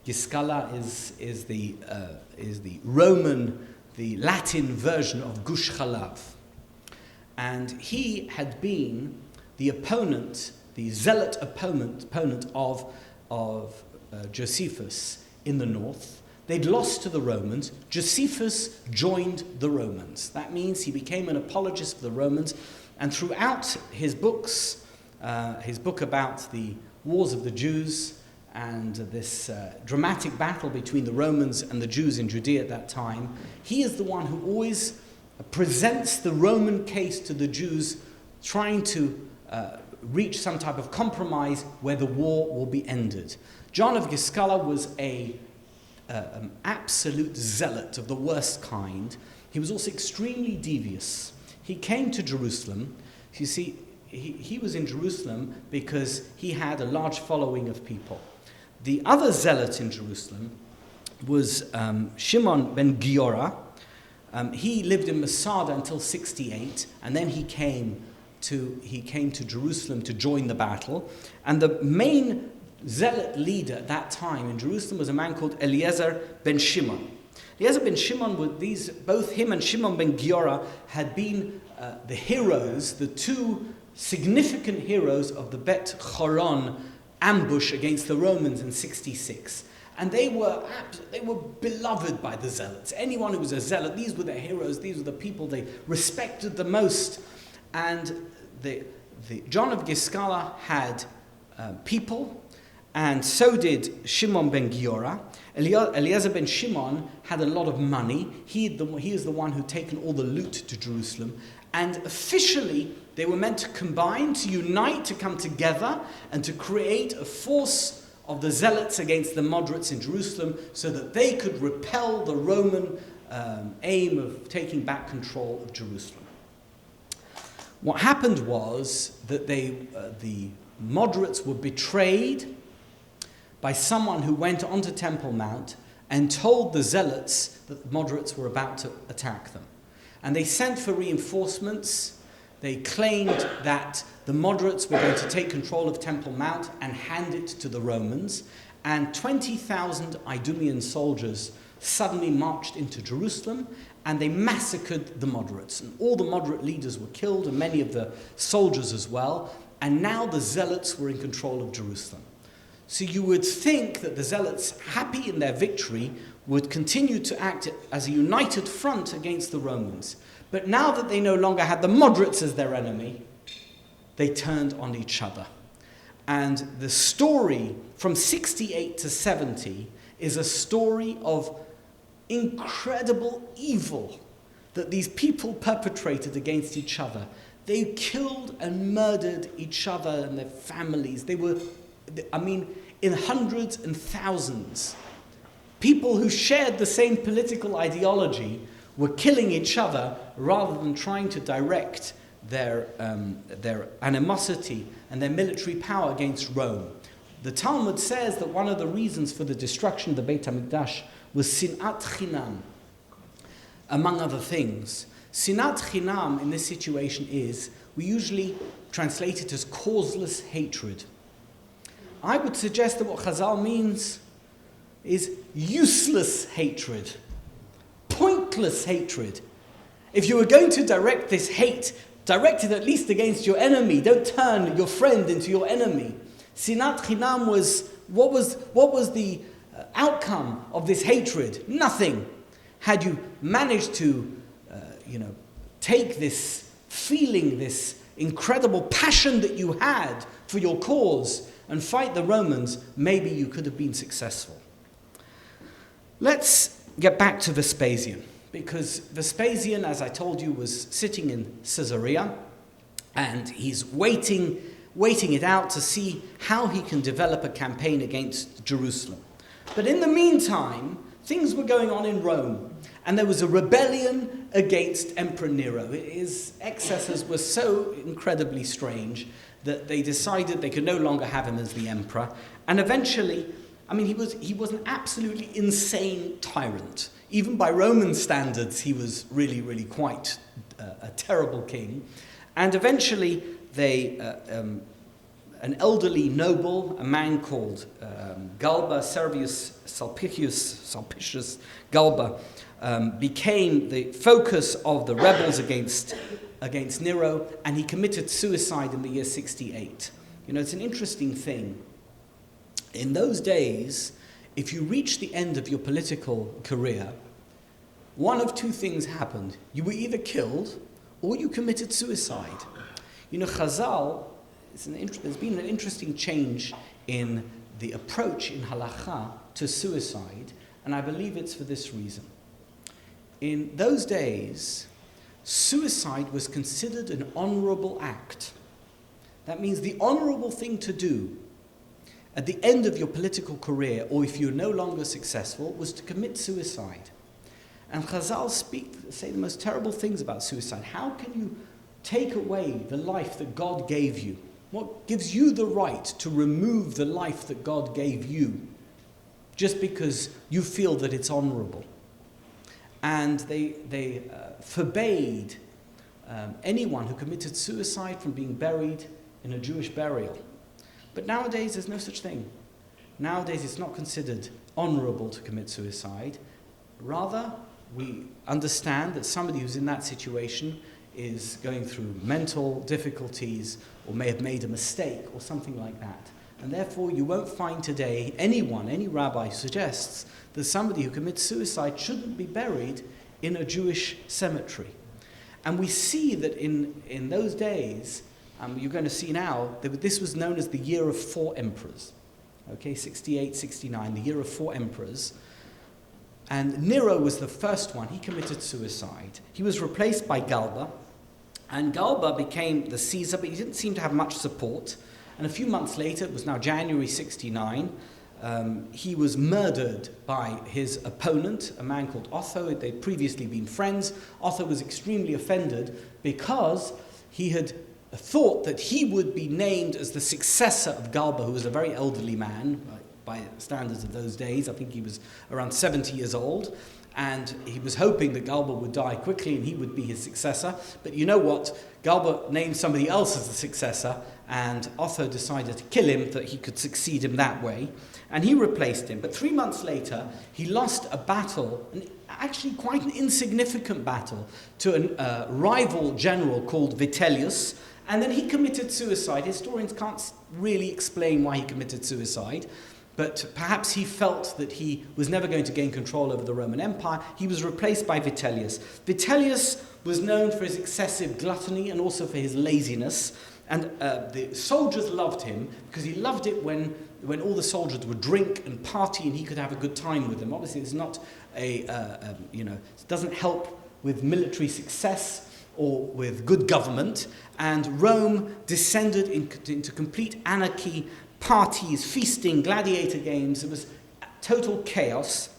Giscala is the Roman, the Latin version of Gush Chalav. And he had been the opponent, the zealot opponent of Josephus in the north. They'd lost to the Romans. Josephus joined the Romans. That means he became an apologist for the Romans. And throughout his books, his book about the wars of the Jews and this dramatic battle between the Romans and the Jews in Judea at that time, he is the one who always presents the Roman case to the Jews, trying to reach some type of compromise where the war will be ended. John of Giscala was an absolute zealot of the worst kind. He was also extremely devious. He came to Jerusalem. You see, he was in Jerusalem because he had a large following of people. The other zealot in Jerusalem was Shimon ben Giora. He lived in Masada until 68, and then he came to Jerusalem to join the battle. And the main zealot leader at that time in Jerusalem was a man called Eliezer ben Shimon. Eliezer ben Shimon, both him and Shimon ben Giora had been the heroes, the two significant heroes of the Bet Choron ambush against the Romans in 66. And they were beloved by the zealots. Anyone who was a zealot, these were their heroes, these were the people they respected the most. And the John of Giscala had people, and so did Shimon ben Giora. Eliezer ben Shimon had a lot of money. He is the one who'd taken all the loot to Jerusalem. And officially, they were meant to combine, to unite, to come together, and to create a force of the zealots against the moderates in Jerusalem so that they could repel the Roman aim of taking back control of Jerusalem. What happened was that the moderates were betrayed by someone who went onto Temple Mount and told the zealots that the moderates were about to attack them. And they sent for reinforcements. They claimed that the moderates were going to take control of Temple Mount and hand it to the Romans. And 20,000 Idumean soldiers suddenly marched into Jerusalem, and they massacred the moderates. And all the moderate leaders were killed, and many of the soldiers as well. And now the zealots were in control of Jerusalem. So you would think that the zealots, happy in their victory, would continue to act as a united front against the Romans. But now that they no longer had the moderates as their enemy, they turned on each other. And the story from 68 to 70 is a story of incredible evil that these people perpetrated against each other. They killed and murdered each other and their families. They were, in hundreds and thousands. People who shared the same political ideology were killing each other rather than trying to direct their animosity and their military power against Rome. The Talmud says that one of the reasons for the destruction of the Beit HaMikdash was sinat chinam, among other things. Sinat chinam in this situation is, we usually translate it as causeless hatred. I would suggest that what Chazal means is useless hatred, pointless hatred. If you were going to direct this hate, direct it at least against your enemy. Don't turn your friend into your enemy. Sinat chinam was, what was the outcome of this hatred? Nothing. Had you managed to, take this feeling, this incredible passion that you had for your cause and fight the Romans, maybe you could have been successful. Let's get back to Vespasian, because Vespasian, as I told you, was sitting in Caesarea, and he's waiting it out to see how he can develop a campaign against Jerusalem. But in the meantime, things were going on in Rome, and there was a rebellion against Emperor Nero. His excesses were so incredibly strange that they decided they could no longer have him as the emperor. And eventually, he was an absolutely insane tyrant. Even by Roman standards, he was really, really quite a terrible king. And eventually, an elderly noble, a man called Galba, Servius Sulpicius Galba, became the focus of the rebels against Nero, and he committed suicide in the year 68. It's an interesting thing. In those days, if you reached the end of your political career, one of two things happened. You were either killed or you committed suicide. Chazal, there's been an interesting change in the approach in halakha to suicide, and I believe it's for this reason. In those days, suicide was considered an honorable act. That means the honorable thing to do at the end of your political career, or if you're no longer successful, was to commit suicide. And Chazal say the most terrible things about suicide. How can you take away the life that God gave you? What gives you the right to remove the life that God gave you just because you feel that it's honorable? And they forbade anyone who committed suicide from being buried in a Jewish burial. But nowadays, there's no such thing. Nowadays, it's not considered honorable to commit suicide. Rather, we understand that somebody who's in that situation is going through mental difficulties or may have made a mistake or something like that. And therefore, you won't find today any rabbi who suggests that somebody who commits suicide shouldn't be buried in a Jewish cemetery. And we see that in those days, you're going to see now, that this was known as the year of 4 emperors. 68, 69, the year of 4 emperors. And Nero was the first one. He committed suicide. He was replaced by Galba. And Galba became the Caesar, but he didn't seem to have much support. And a few months later, it was now January 69, he was murdered by his opponent, a man called Otho. They'd previously been friends. Otho was extremely offended because he had thought that he would be named as the successor of Galba, who was a very elderly man by standards of those days. I think he was around 70 years old. And he was hoping that Galba would die quickly and he would be his successor. But you know what? Galba named somebody else as the successor, and Otho decided to kill him that he could succeed him that way. And he replaced him. But 3 months later, he lost a battle, actually quite an insignificant battle, to a rival general called Vitellius. And then he committed suicide. Historians can't really explain why he committed suicide. But perhaps he felt that he was never going to gain control over the Roman Empire. He was replaced by Vitellius. Vitellius was known for his excessive gluttony and also for his laziness. And the soldiers loved him because he loved it when all the soldiers would drink and party and he could have a good time with them. Obviously, it's not it doesn't help with military success or with good government. And Rome descended into complete anarchy. Parties, feasting, gladiator games. It was total chaos.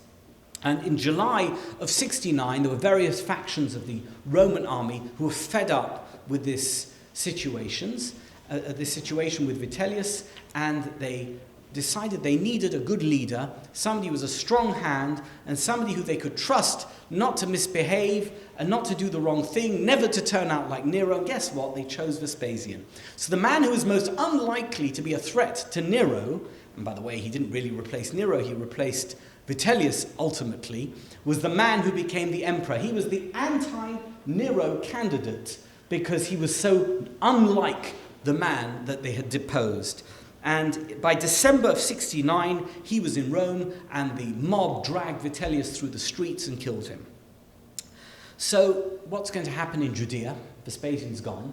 And in July of 69, there were various factions of the Roman army who were fed up with this situation with Vitellius, and they decided they needed a good leader, somebody who was a strong hand, and somebody who they could trust not to misbehave and not to do the wrong thing, never to turn out like Nero. And guess what? They chose Vespasian. So the man who was most unlikely to be a threat to Nero, and by the way, he didn't really replace Nero, he replaced Vitellius ultimately, was the man who became the emperor. He was the anti-Nero candidate because he was so unlike the man that they had deposed. And by December of 69, he was in Rome, and the mob dragged Vitellius through the streets and killed him. So what's going to happen in Judea? Vespasian's gone.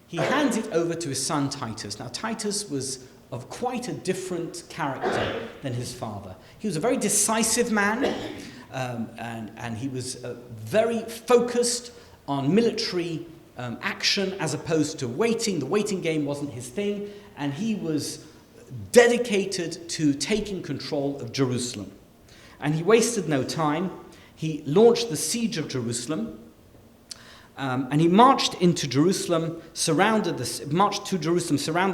he hands it over to his son Titus. Now, Titus was of quite a different character than his father. He was a very decisive man, and he was very focused on military action as opposed to waiting. The waiting game wasn't his thing, and he was dedicated to taking control of Jerusalem. And he wasted no time. He launched the siege of Jerusalem, and he marched to Jerusalem, surrounded the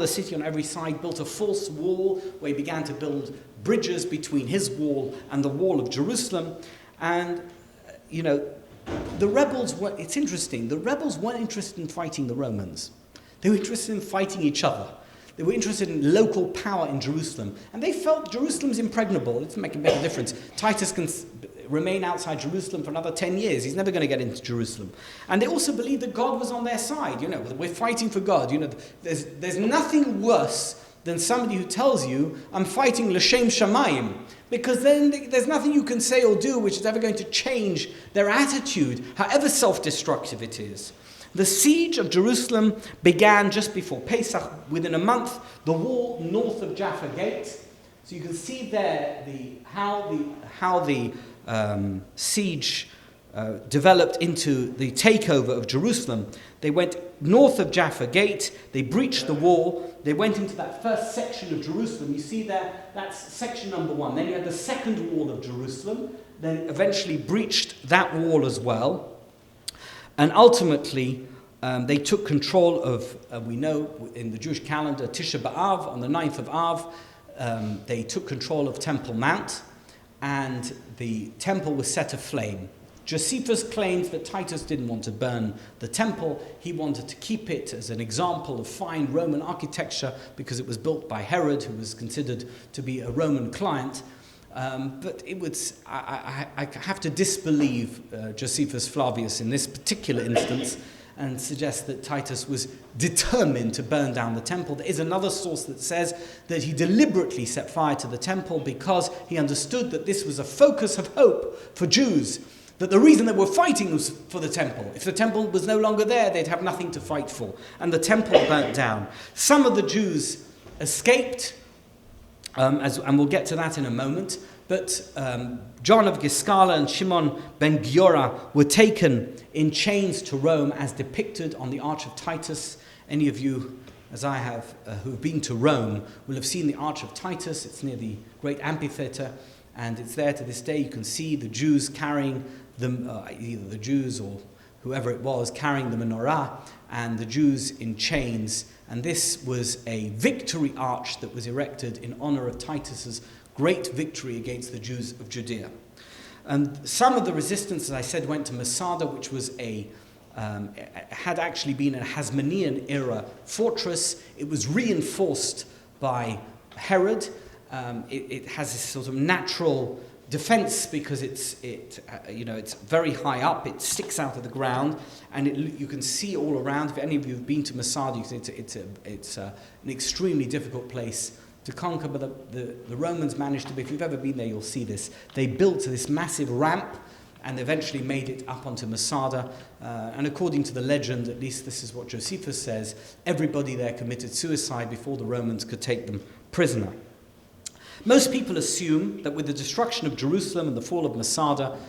city on every side, built a false wall where he began to build bridges between his wall and the wall of Jerusalem. And, the rebels it's interesting, the rebels weren't interested in fighting the Romans. They were interested in fighting each other. They were interested in local power in Jerusalem. And they felt Jerusalem's impregnable. It doesn't make a bit of difference. Titus can remain outside Jerusalem for another 10 years. He's never going to get into Jerusalem. And they also believed that God was on their side. We're fighting for God. There's nothing worse than somebody who tells you, I'm fighting l'shem shamayim. Because then there's nothing you can say or do which is ever going to change their attitude, however self-destructive it is. The siege of Jerusalem began just before Pesach. Within a month, the wall north of Jaffa Gate. So you can see there how the siege developed into the takeover of Jerusalem. They went north of Jaffa Gate. They breached the wall. They went into that first section of Jerusalem. You see there, that's section number 1. Then you had the second wall of Jerusalem. Then eventually breached that wall as well. And ultimately, they took control of, we know in the Jewish calendar, Tisha B'Av, on the 9th of Av, they took control of Temple Mount, and the temple was set aflame. Josephus claims that Titus didn't want to burn the temple. He wanted to keep it as an example of fine Roman architecture because it was built by Herod, who was considered to be a Roman client. But it was, I have to disbelieve Josephus Flavius in this particular instance and suggest that Titus was determined to burn down the temple. There is another source that says that he deliberately set fire to the temple because he understood that this was a focus of hope for Jews, that the reason they were fighting was for the temple. If the temple was no longer there, they'd have nothing to fight for. And the temple burnt down. Some of the Jews escaped, and we'll get to that in a moment. But John of Giscala and Shimon ben Giora were taken in chains to Rome as depicted on the Arch of Titus. Any of you, as I have, who have been to Rome, will have seen the Arch of Titus. It's near the great amphitheatre, and it's there to this day. You can see the Jews carrying them, either the Jews or whoever it was, carrying the menorah, and the Jews in chains. And this was a victory arch that was erected in honor of Titus's great victory against the Jews of Judea. And some of the resistance, as I said, went to Masada, which was had actually been a Hasmonean era fortress. It was reinforced by Herod. It has this sort of natural defense because it's very high up. It sticks out of the ground, and you can see all around. If any of you have been to Masada, you can see it's an extremely difficult place to conquer, but the Romans managed to, if you've ever been there, you'll see this. They built this massive ramp and eventually made it up onto Masada. And according to the legend, at least this is what Josephus says, everybody there committed suicide before the Romans could take them prisoner. Most people assume that with the destruction of Jerusalem and the fall of Masada,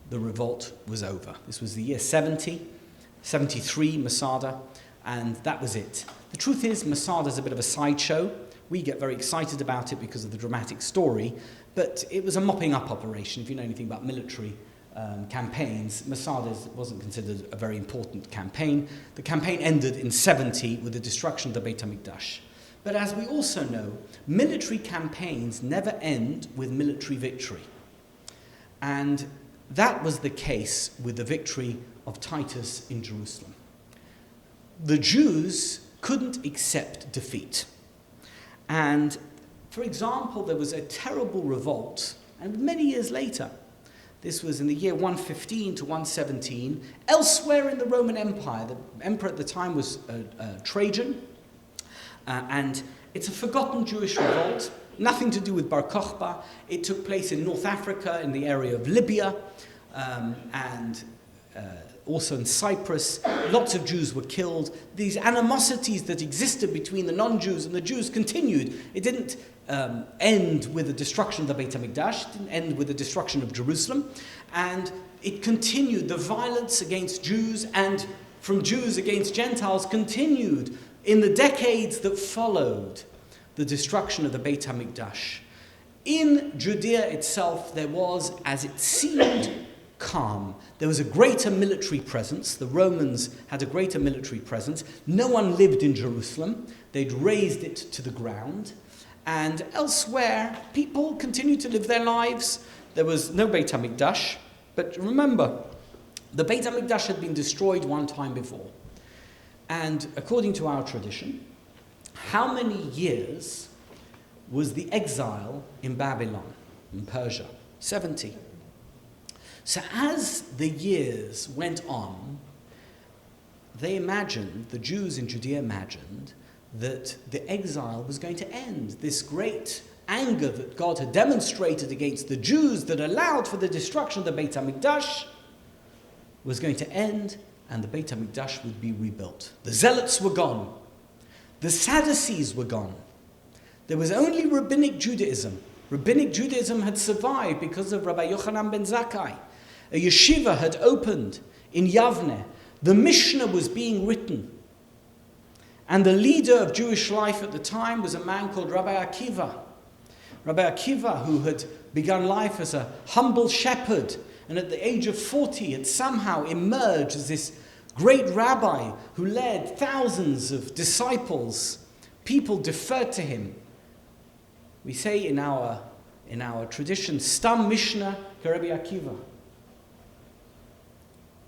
the revolt was over. This was the year 73 Masada, and that was it. The truth is, Masada's a bit of a sideshow. We get very excited about it because of the dramatic story, but it was a mopping up operation. If you know anything about military campaigns, Masada wasn't considered a very important campaign. The campaign ended in 70 with the destruction of the Beit HaMikdash. But as we also know, military campaigns never end with military victory. And that was the case with the victory of Titus in Jerusalem. The Jews couldn't accept defeat. And, for example, there was a terrible revolt, and many years later, this was in the year 115 to 117, elsewhere in the Roman Empire. The emperor at the time was Trajan, and it's a forgotten Jewish revolt, nothing to do with Bar Kochba. It took place in North Africa, in the area of Libya, and also in Cyprus, lots of Jews were killed. These animosities that existed between the non-Jews and the Jews continued. It didn't end with the destruction of the Beit HaMikdash, it didn't end with the destruction of Jerusalem, and it continued. The violence against Jews and from Jews against Gentiles continued in the decades that followed the destruction of the Beit HaMikdash. In Judea itself, there was, as it seemed, calm. There was a greater military presence. The Romans had a greater military presence. No one lived in Jerusalem. They'd razed it to the ground. And elsewhere, people continued to live their lives. There was no Beit HaMikdash. But remember, the Beit HaMikdash had been destroyed one time before. And according to our tradition, how many years was the exile in Babylon, in Persia? 70. So as the years went on, they imagined, the Jews in Judea imagined, that the exile was going to end. This great anger that God had demonstrated against the Jews that allowed for the destruction of the Beit HaMikdash was going to end, and the Beit HaMikdash would be rebuilt. The Zealots were gone. The Sadducees were gone. There was only Rabbinic Judaism. Rabbinic Judaism had survived because of Rabbi Yochanan ben Zakkai. A yeshiva had opened in Yavne. The Mishnah was being written. And the leader of Jewish life at the time was a man called Rabbi Akiva. Rabbi Akiva, who had begun life as a humble shepherd, and at the age of 40 had somehow emerged as this great rabbi who led thousands of disciples. People deferred to him. We say in our tradition, Stam Mishnah Rabbi Akiva.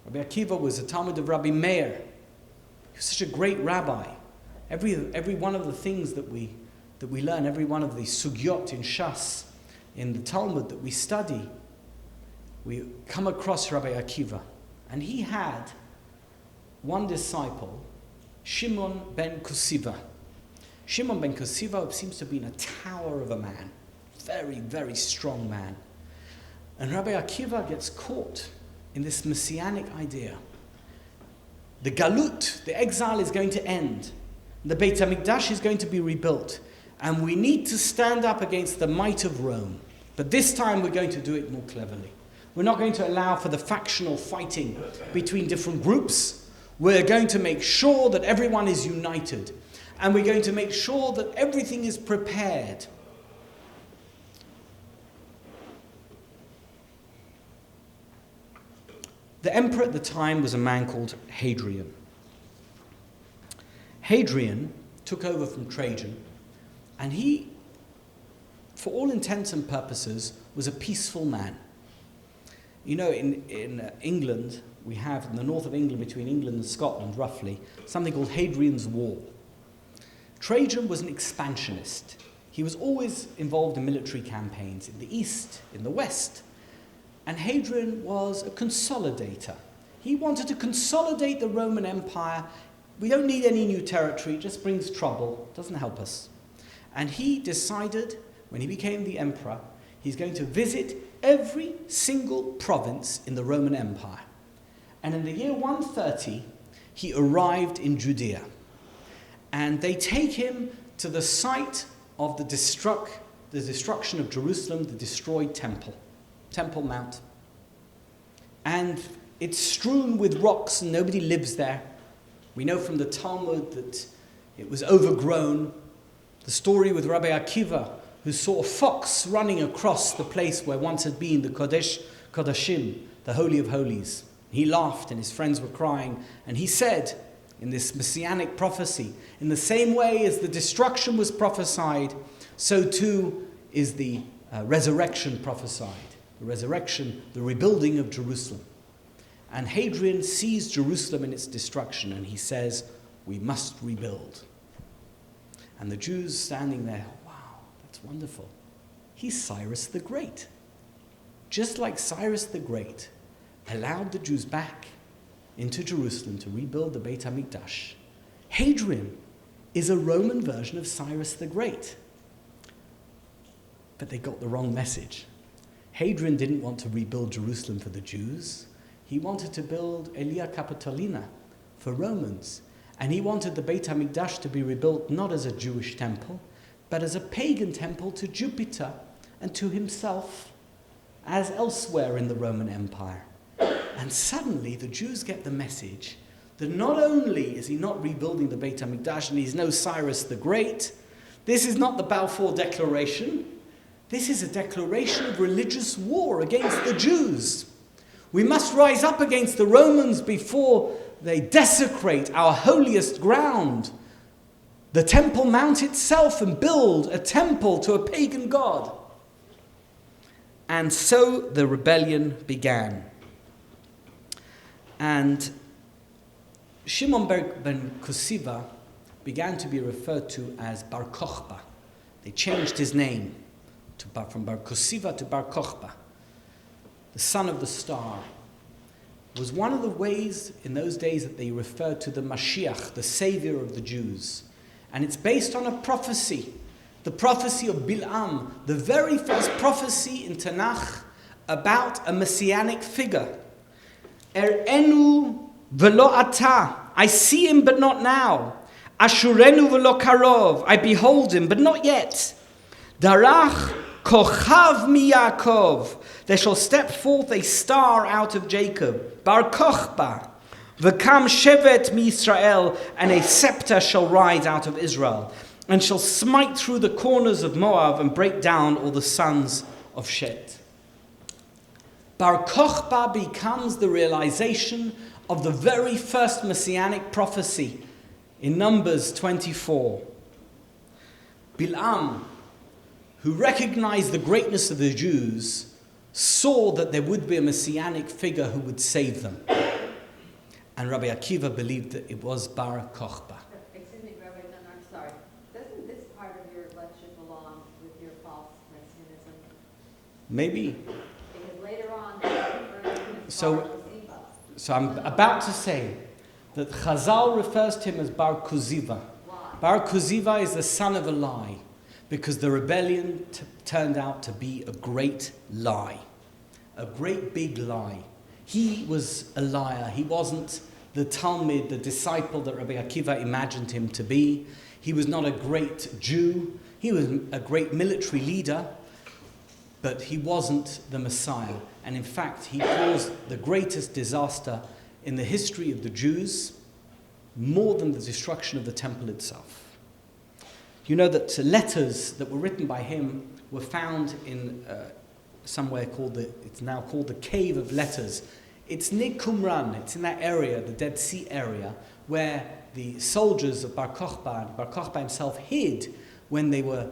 Rabbi Akiva was a Talmud of Rabbi Meir. He was such a great rabbi. Every one of the things that we learn, every one of the sugyot in Shas, in the Talmud that we study, we come across Rabbi Akiva. And he had one disciple, Shimon ben Kokhba. Shimon ben Kokhba seems to have been a tower of a man. Very, very strong man. And Rabbi Akiva gets caught in this messianic idea. The galut, the exile, is going to end. The Beit HaMikdash is going to be rebuilt. And we need to stand up against the might of Rome. But this time we're going to do it more cleverly. We're not going to allow for the factional fighting between different groups. We're going to make sure that everyone is united. And we're going to make sure that everything is prepared. The emperor at the time was a man called Hadrian. Hadrian took over from Trajan, and he, for all intents and purposes, was a peaceful man. You know, in England, we have, in the north of England, between England and Scotland, roughly, something called Hadrian's Wall. Trajan was an expansionist. He was always involved in military campaigns in the east, in the west. And Hadrian was a consolidator. He wanted to consolidate the Roman Empire. We don't need any new territory, it just brings trouble, doesn't help us. And he decided, when he became the emperor, he's going to visit every single province in the Roman Empire. And in the year 130, he arrived in Judea. And they take him to the site of the destruction of Jerusalem, the destroyed temple. Temple Mount. And it's strewn with rocks and nobody lives there. We know from the Talmud that it was overgrown. The story with Rabbi Akiva, who saw a fox running across the place where once had been the Kodesh Kodashim, the Holy of Holies. He laughed and his friends were crying. And he said, in this messianic prophecy, in the same way as the destruction was prophesied, so too is the resurrection prophesied. The resurrection, the rebuilding of Jerusalem. And Hadrian sees Jerusalem in its destruction and he says, we must rebuild. And the Jews standing there, wow, that's wonderful. He's Cyrus the Great. Just like Cyrus the Great allowed the Jews back into Jerusalem to rebuild the Beit HaMikdash, Hadrian is a Roman version of Cyrus the Great. But they got the wrong message. Hadrian didn't want to rebuild Jerusalem for the Jews. He wanted to build Aelia Capitolina for Romans. And he wanted the Beit HaMikdash to be rebuilt not as a Jewish temple, but as a pagan temple to Jupiter and to himself, as elsewhere in the Roman Empire. And suddenly the Jews get the message that not only is he not rebuilding the Beit HaMikdash and he's no Cyrus the Great, this is not the Balfour Declaration, this is a declaration of religious war against the Jews. We must rise up against the Romans before they desecrate our holiest ground, the Temple Mount itself, and build a temple to a pagan god. And so the rebellion began. And Shimon ben Kokhba began to be referred to as Bar Kochba. They changed his name from Bar Kokhba to Bar Kochba. The son of the star was one of the ways in those days that they referred to the Mashiach, the savior of the Jews. And it's based on a prophecy, the prophecy of Bil'am, the very first prophecy in Tanakh about a messianic figure. Er'enu velo ata, I see him but not now. Ashurenu velo karov, I behold him but not yet. Darach kochav mi Yaakov, there shall step forth a star out of Jacob. Bar Kochba, v'kam shevet mi Israel, and a scepter shall rise out of Israel, and shall smite through the corners of Moab and break down all the sons of Shet. Bar Kochba becomes the realization of the very first messianic prophecy in Numbers 24. Bil'am, who recognized the greatness of the Jews, saw that there would be a messianic figure who would save them. And Rabbi Akiva believed that it was Bar Kochba. Excuse me, Rabbi Dunner, I'm sorry. Doesn't this part of your lecture belong with your false messianism? Maybe. Because later on, they refer to him as So- Bar Kokhba. So I'm about to say that Chazal refers to him as Bar Kokhba. Why? Bar Kokhba is the son of a lie, because the rebellion turned out to be a great lie, a great big lie. He was a liar. He wasn't the Talmud, the disciple that Rabbi Akiva imagined him to be. He was not a great Jew. He was a great military leader, but he wasn't the Messiah. And in fact, he caused the greatest disaster in the history of the Jews, more than the destruction of the temple itself. You know that letters that were written by him were found in somewhere it's now called the Cave of Letters. It's near Qumran, it's in that area, the Dead Sea area, where the soldiers of Bar Kokhba and Bar Kokhba himself hid when they were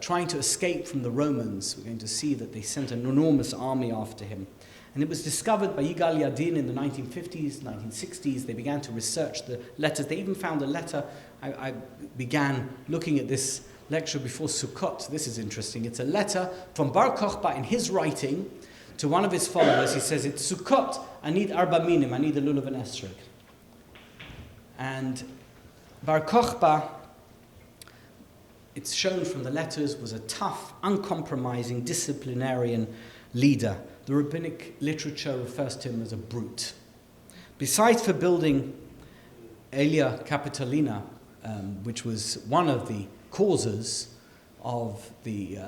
trying to escape from the Romans. We're going to see that they sent an enormous army after him. And it was discovered by Yigal Yadin in the 1950s, 1960s. They began to research the letters. They even found a letter. I began looking at this lecture before Sukkot. This is interesting. It's a letter from Bar Kokhba in his writing to one of his followers. He says, it's Sukkot, I need arba minim, I need a lulav and esrog. And Bar Kokhba, it's shown from the letters, was a tough, uncompromising, disciplinarian leader. The rabbinic literature refers to him as a brute. Besides for building Aelia Capitolina, which was one of the causes of the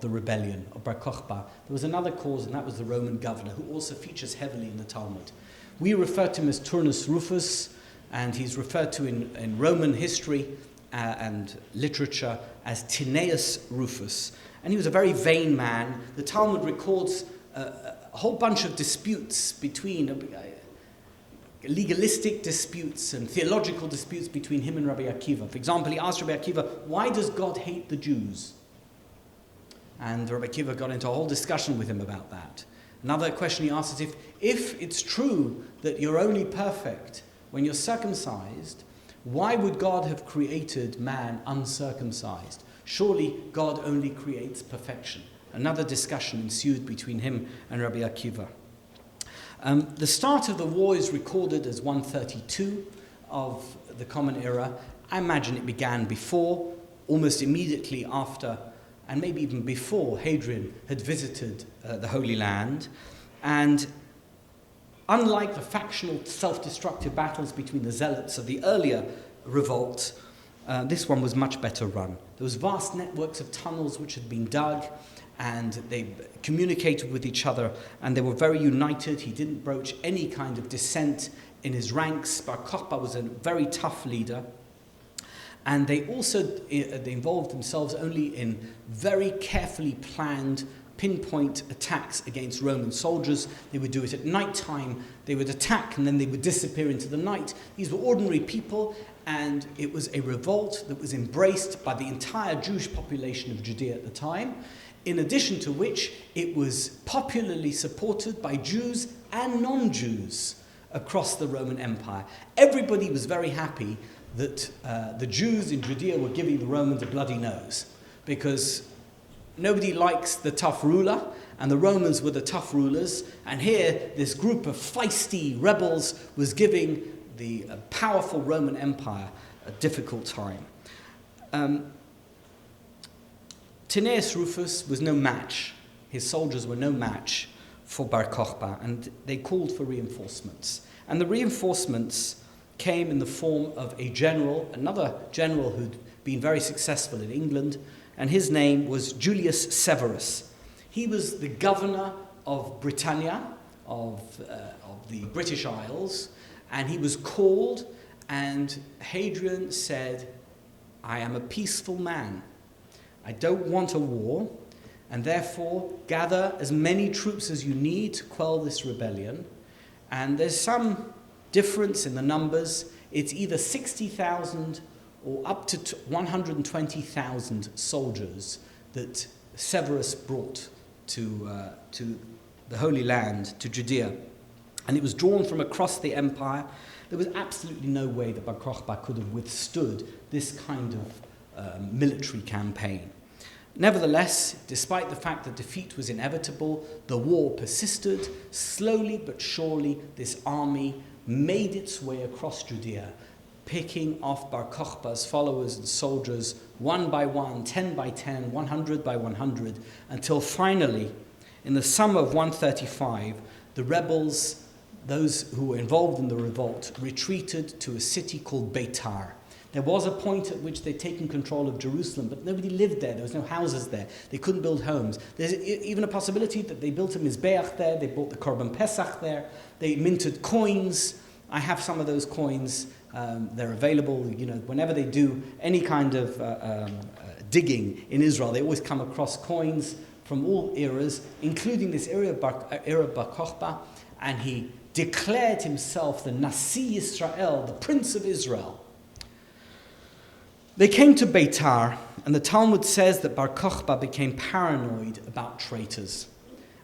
rebellion of Bar Kokhba, there was another cause, and that was the Roman governor, who also features heavily in the Talmud. We refer to him as Turnus Rufus, and he's referred to in Roman history and literature as Tineius Rufus. And he was a very vain man. The Talmud records a whole bunch of disputes between legalistic disputes and theological disputes between him and Rabbi Akiva. For example, he asked Rabbi Akiva, why does God hate the Jews? And Rabbi Akiva got into a whole discussion with him about that. Another question he asked is, if it's true that you're only perfect when you're circumcised, why would God have created man uncircumcised? Surely God only creates perfection. Another discussion ensued between him and Rabbi Akiva. The start of the war is recorded as 132 of the Common Era. I imagine it began before, almost immediately after, and maybe even before Hadrian had visited the Holy Land. And unlike the factional self-destructive battles between the zealots of the earlier revolt, this one was much better run. There was vast networks of tunnels which had been dug, and they communicated with each other, and they were very united. He didn't broach any kind of dissent in his ranks. Bar Kochba was a very tough leader. And they also they involved themselves only in very carefully planned pinpoint attacks against Roman soldiers. They would do it at night time. They would attack and then they would disappear into the night. These were ordinary people, and it was a revolt that was embraced by the entire Jewish population of Judea at the time, in addition to which it was popularly supported by Jews and non-Jews across the Roman Empire. Everybody was very happy that the Jews in Judea were giving the Romans a bloody nose, because nobody likes the tough ruler, and the Romans were the tough rulers, and here this group of feisty rebels was giving the powerful Roman Empire a difficult time. Tineius Rufus was no match. His soldiers were no match for Bar Kochba, and they called for reinforcements. And the reinforcements came in the form of a general, another general who'd been very successful in England, and his name was Julius Severus. He was the governor of Britannia, of the British Isles, and he was called, and Hadrian said, "I am a peaceful man. I don't want a war, and therefore gather as many troops as you need to quell this rebellion." And there's some difference in the numbers. It's either 60,000 or up to 120,000 soldiers that Severus brought to the Holy Land, to Judea. And it was drawn from across the empire. There was absolutely no way that Bar Kochba could have withstood this kind of military campaign. Nevertheless, despite the fact that defeat was inevitable, the war persisted. Slowly but surely, this army made its way across Judea, picking off Bar Kochba's followers and soldiers one by one, 10 by 10, 100 by 100, until finally, in the summer of 135, the rebels, those who were involved in the revolt, retreated to a city called Beitar. There was a point at which they'd taken control of Jerusalem, but nobody lived there. There was no houses there. They couldn't build homes. There's even a possibility that they built a Mizbeach there. They bought the Korban Pesach there. They minted coins. I have some of those coins. They're available. You know, whenever they do any kind of digging in Israel, they always come across coins from all eras, including this era of Bar Kochba, and he declared himself the Nasi Yisrael, the Prince of Israel. They came to Beitar, and the Talmud says that Bar Kochba became paranoid about traitors.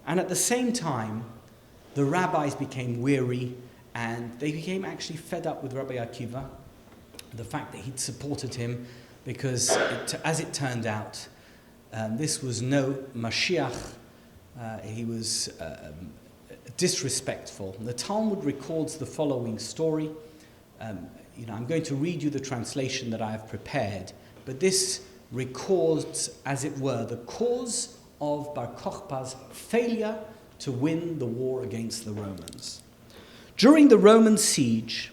And at the same time, the rabbis became weary, and they became actually fed up with Rabbi Akiva, the fact that he'd supported him, because as it turned out, this was no Mashiach. He was disrespectful. The Talmud records the following story. I'm going to read you the translation that I have prepared, but this records, as it were, the cause of Bar Kochba's failure to win the war against the Romans. During the Roman siege,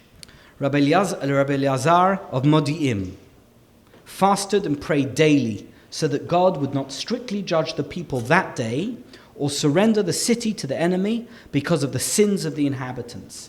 Rabbi Elazar of Modi'im fasted and prayed daily so that God would not strictly judge the people that day or surrender the city to the enemy because of the sins of the inhabitants.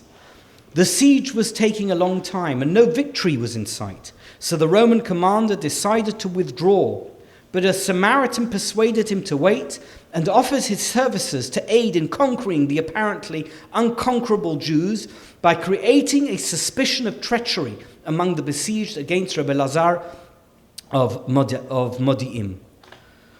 The siege was taking a long time and no victory was in sight, so the Roman commander decided to withdraw. But a Samaritan persuaded him to wait and offers his services to aid in conquering the apparently unconquerable Jews by creating a suspicion of treachery among the besieged against Rabbi Elazar of Modi'im.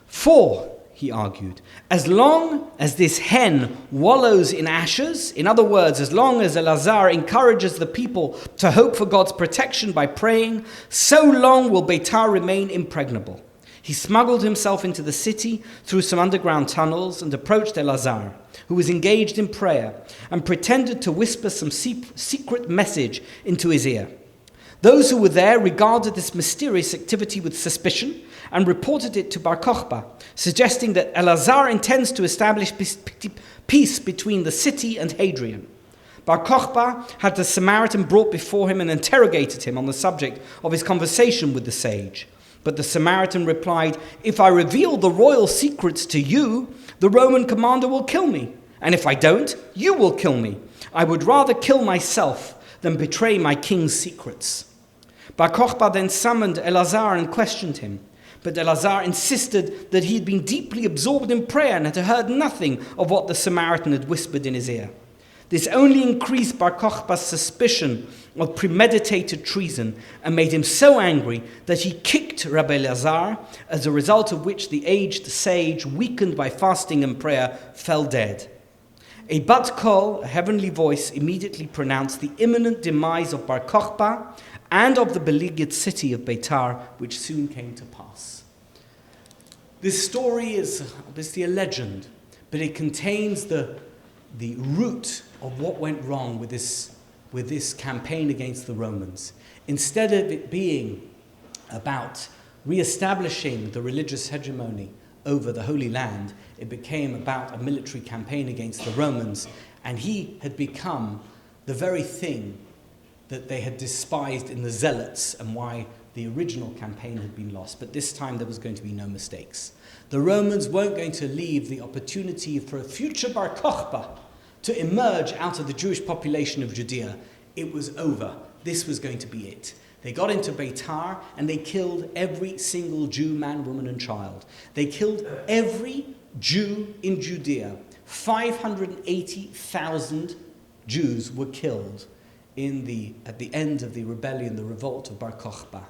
For, he argued, as long as this hen wallows in ashes, in other words, as long as Elazar encourages the people to hope for God's protection by praying, so long will Beitar remain impregnable. He smuggled himself into the city through some underground tunnels and approached Elazar, who was engaged in prayer, and pretended to whisper some secret message into his ear. Those who were there regarded this mysterious activity with suspicion and reported it to Bar Kochba, suggesting that Elazar intends to establish peace between the city and Hadrian. Bar Kochba had the Samaritan brought before him and interrogated him on the subject of his conversation with the sage. But the Samaritan replied, "If I reveal the royal secrets to you, the Roman commander will kill me. And if I don't, you will kill me. I would rather kill myself than betray my king's secrets." Bar Kochba then summoned Eleazar and questioned him. But Eleazar insisted that he had been deeply absorbed in prayer and had heard nothing of what the Samaritan had whispered in his ear. This only increased Bar Kochba's suspicion of premeditated treason and made him so angry that he kicked Rabbi Eleazar, as a result of which the aged sage, weakened by fasting and prayer, fell dead. A bat kol, a heavenly voice, immediately pronounced the imminent demise of Bar Kochba and of the beleaguered city of Beitar, which soon came to pass. This story is obviously a legend, but it contains the root of what went wrong with this campaign against the Romans. Instead of it being about re-establishing the religious hegemony over the Holy Land, it became about a military campaign against the Romans, and he had become the very thing that they had despised in the Zealots and why the original campaign had been lost. But this time there was going to be no mistakes. The Romans weren't going to leave the opportunity for a future Bar Kochba to emerge out of the Jewish population of Judea. It was over. This was going to be it. They got into Beitar and they killed every single Jew, man, woman, and child. They killed every Jew in Judea. 580,000 Jews were killed at the end of the rebellion, the revolt of Bar Kochba.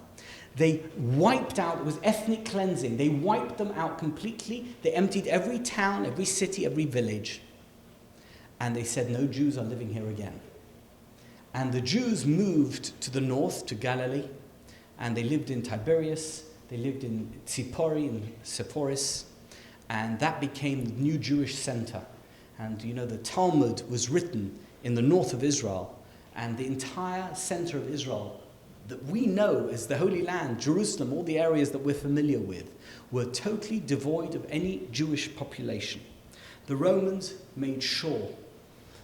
They wiped out, it was ethnic cleansing. They wiped them out completely. They emptied every town, every city, every village. And they said, no Jews are living here again. And the Jews moved to the north, to Galilee, and they lived in Tiberias, they lived in Tzipori and Sepphoris, and that became the new Jewish center. And you know, the Talmud was written in the north of Israel, and the entire center of Israel that we know as the Holy Land, Jerusalem, all the areas that we're familiar with, were totally devoid of any Jewish population. The Romans made sure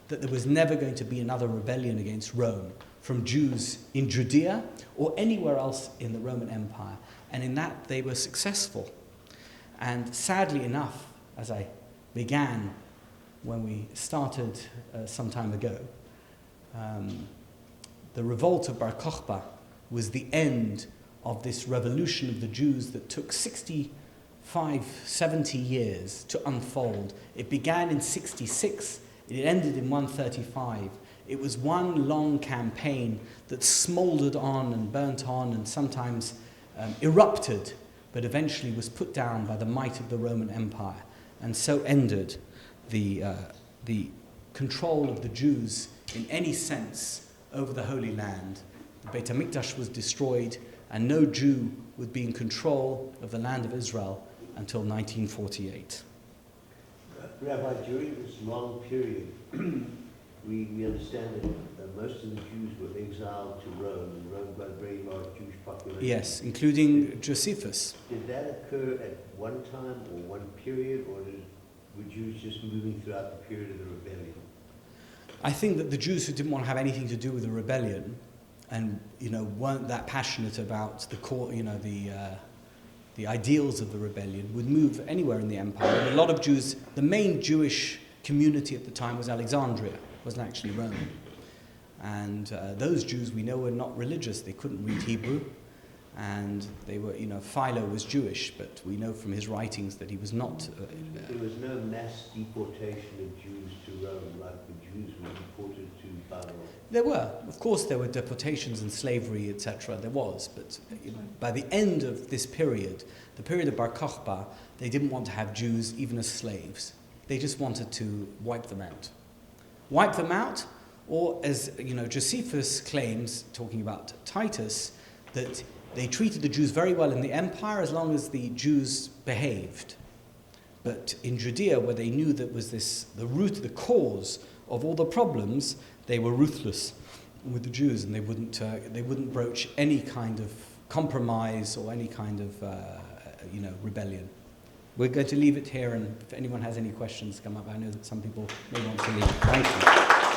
that there was never going to be another rebellion against Rome from Jews in Judea or anywhere else in the Roman Empire. And in that, they were successful. And sadly enough, as I began when we started some time ago, the revolt of Bar Kochba was the end of this revolution of the Jews that took 65, 70 years to unfold. It began in 66, it ended in 135. It was one long campaign that smoldered on and burnt on and sometimes erupted, but eventually was put down by the might of the Roman Empire. And so ended the control of the Jews in any sense over the Holy Land. The Beit HaMikdash was destroyed, and no Jew would be in control of the land of Israel until 1948. Rabbi, during this long period, we understand that most of the Jews were exiled to Rome, and Rome got a very large Jewish population. Yes, including Josephus. Did that occur at one time or one period, or were Jews just moving throughout the period of the rebellion? I think that the Jews who didn't want to have anything to do with the rebellion and weren't that passionate about the ideals of the rebellion would move anywhere in the empire. And a lot of Jews, the main Jewish community at the time was Alexandria, it wasn't actually Rome. And those Jews we know were not religious, they couldn't read Hebrew, and they were, Philo was Jewish, but we know from his writings that he was not. There was no mass deportation of Jews to Rome like the Jews were deported to Babylon. There were, of course, there were deportations and slavery, etc. There was, but by the end of this period, the period of Bar Kochba, they didn't want to have Jews even as slaves. They just wanted to wipe them out. Wipe them out, or as Josephus claims, talking about Titus, that they treated the Jews very well in the empire as long as the Jews behaved. But in Judea, where they knew that was the root, the cause of all the problems, they were ruthless with the Jews, and they wouldn't broach any kind of compromise or any kind of rebellion. We're going to leave it here, and if anyone has any questions, come up. I know that some people may want to leave. Thank you.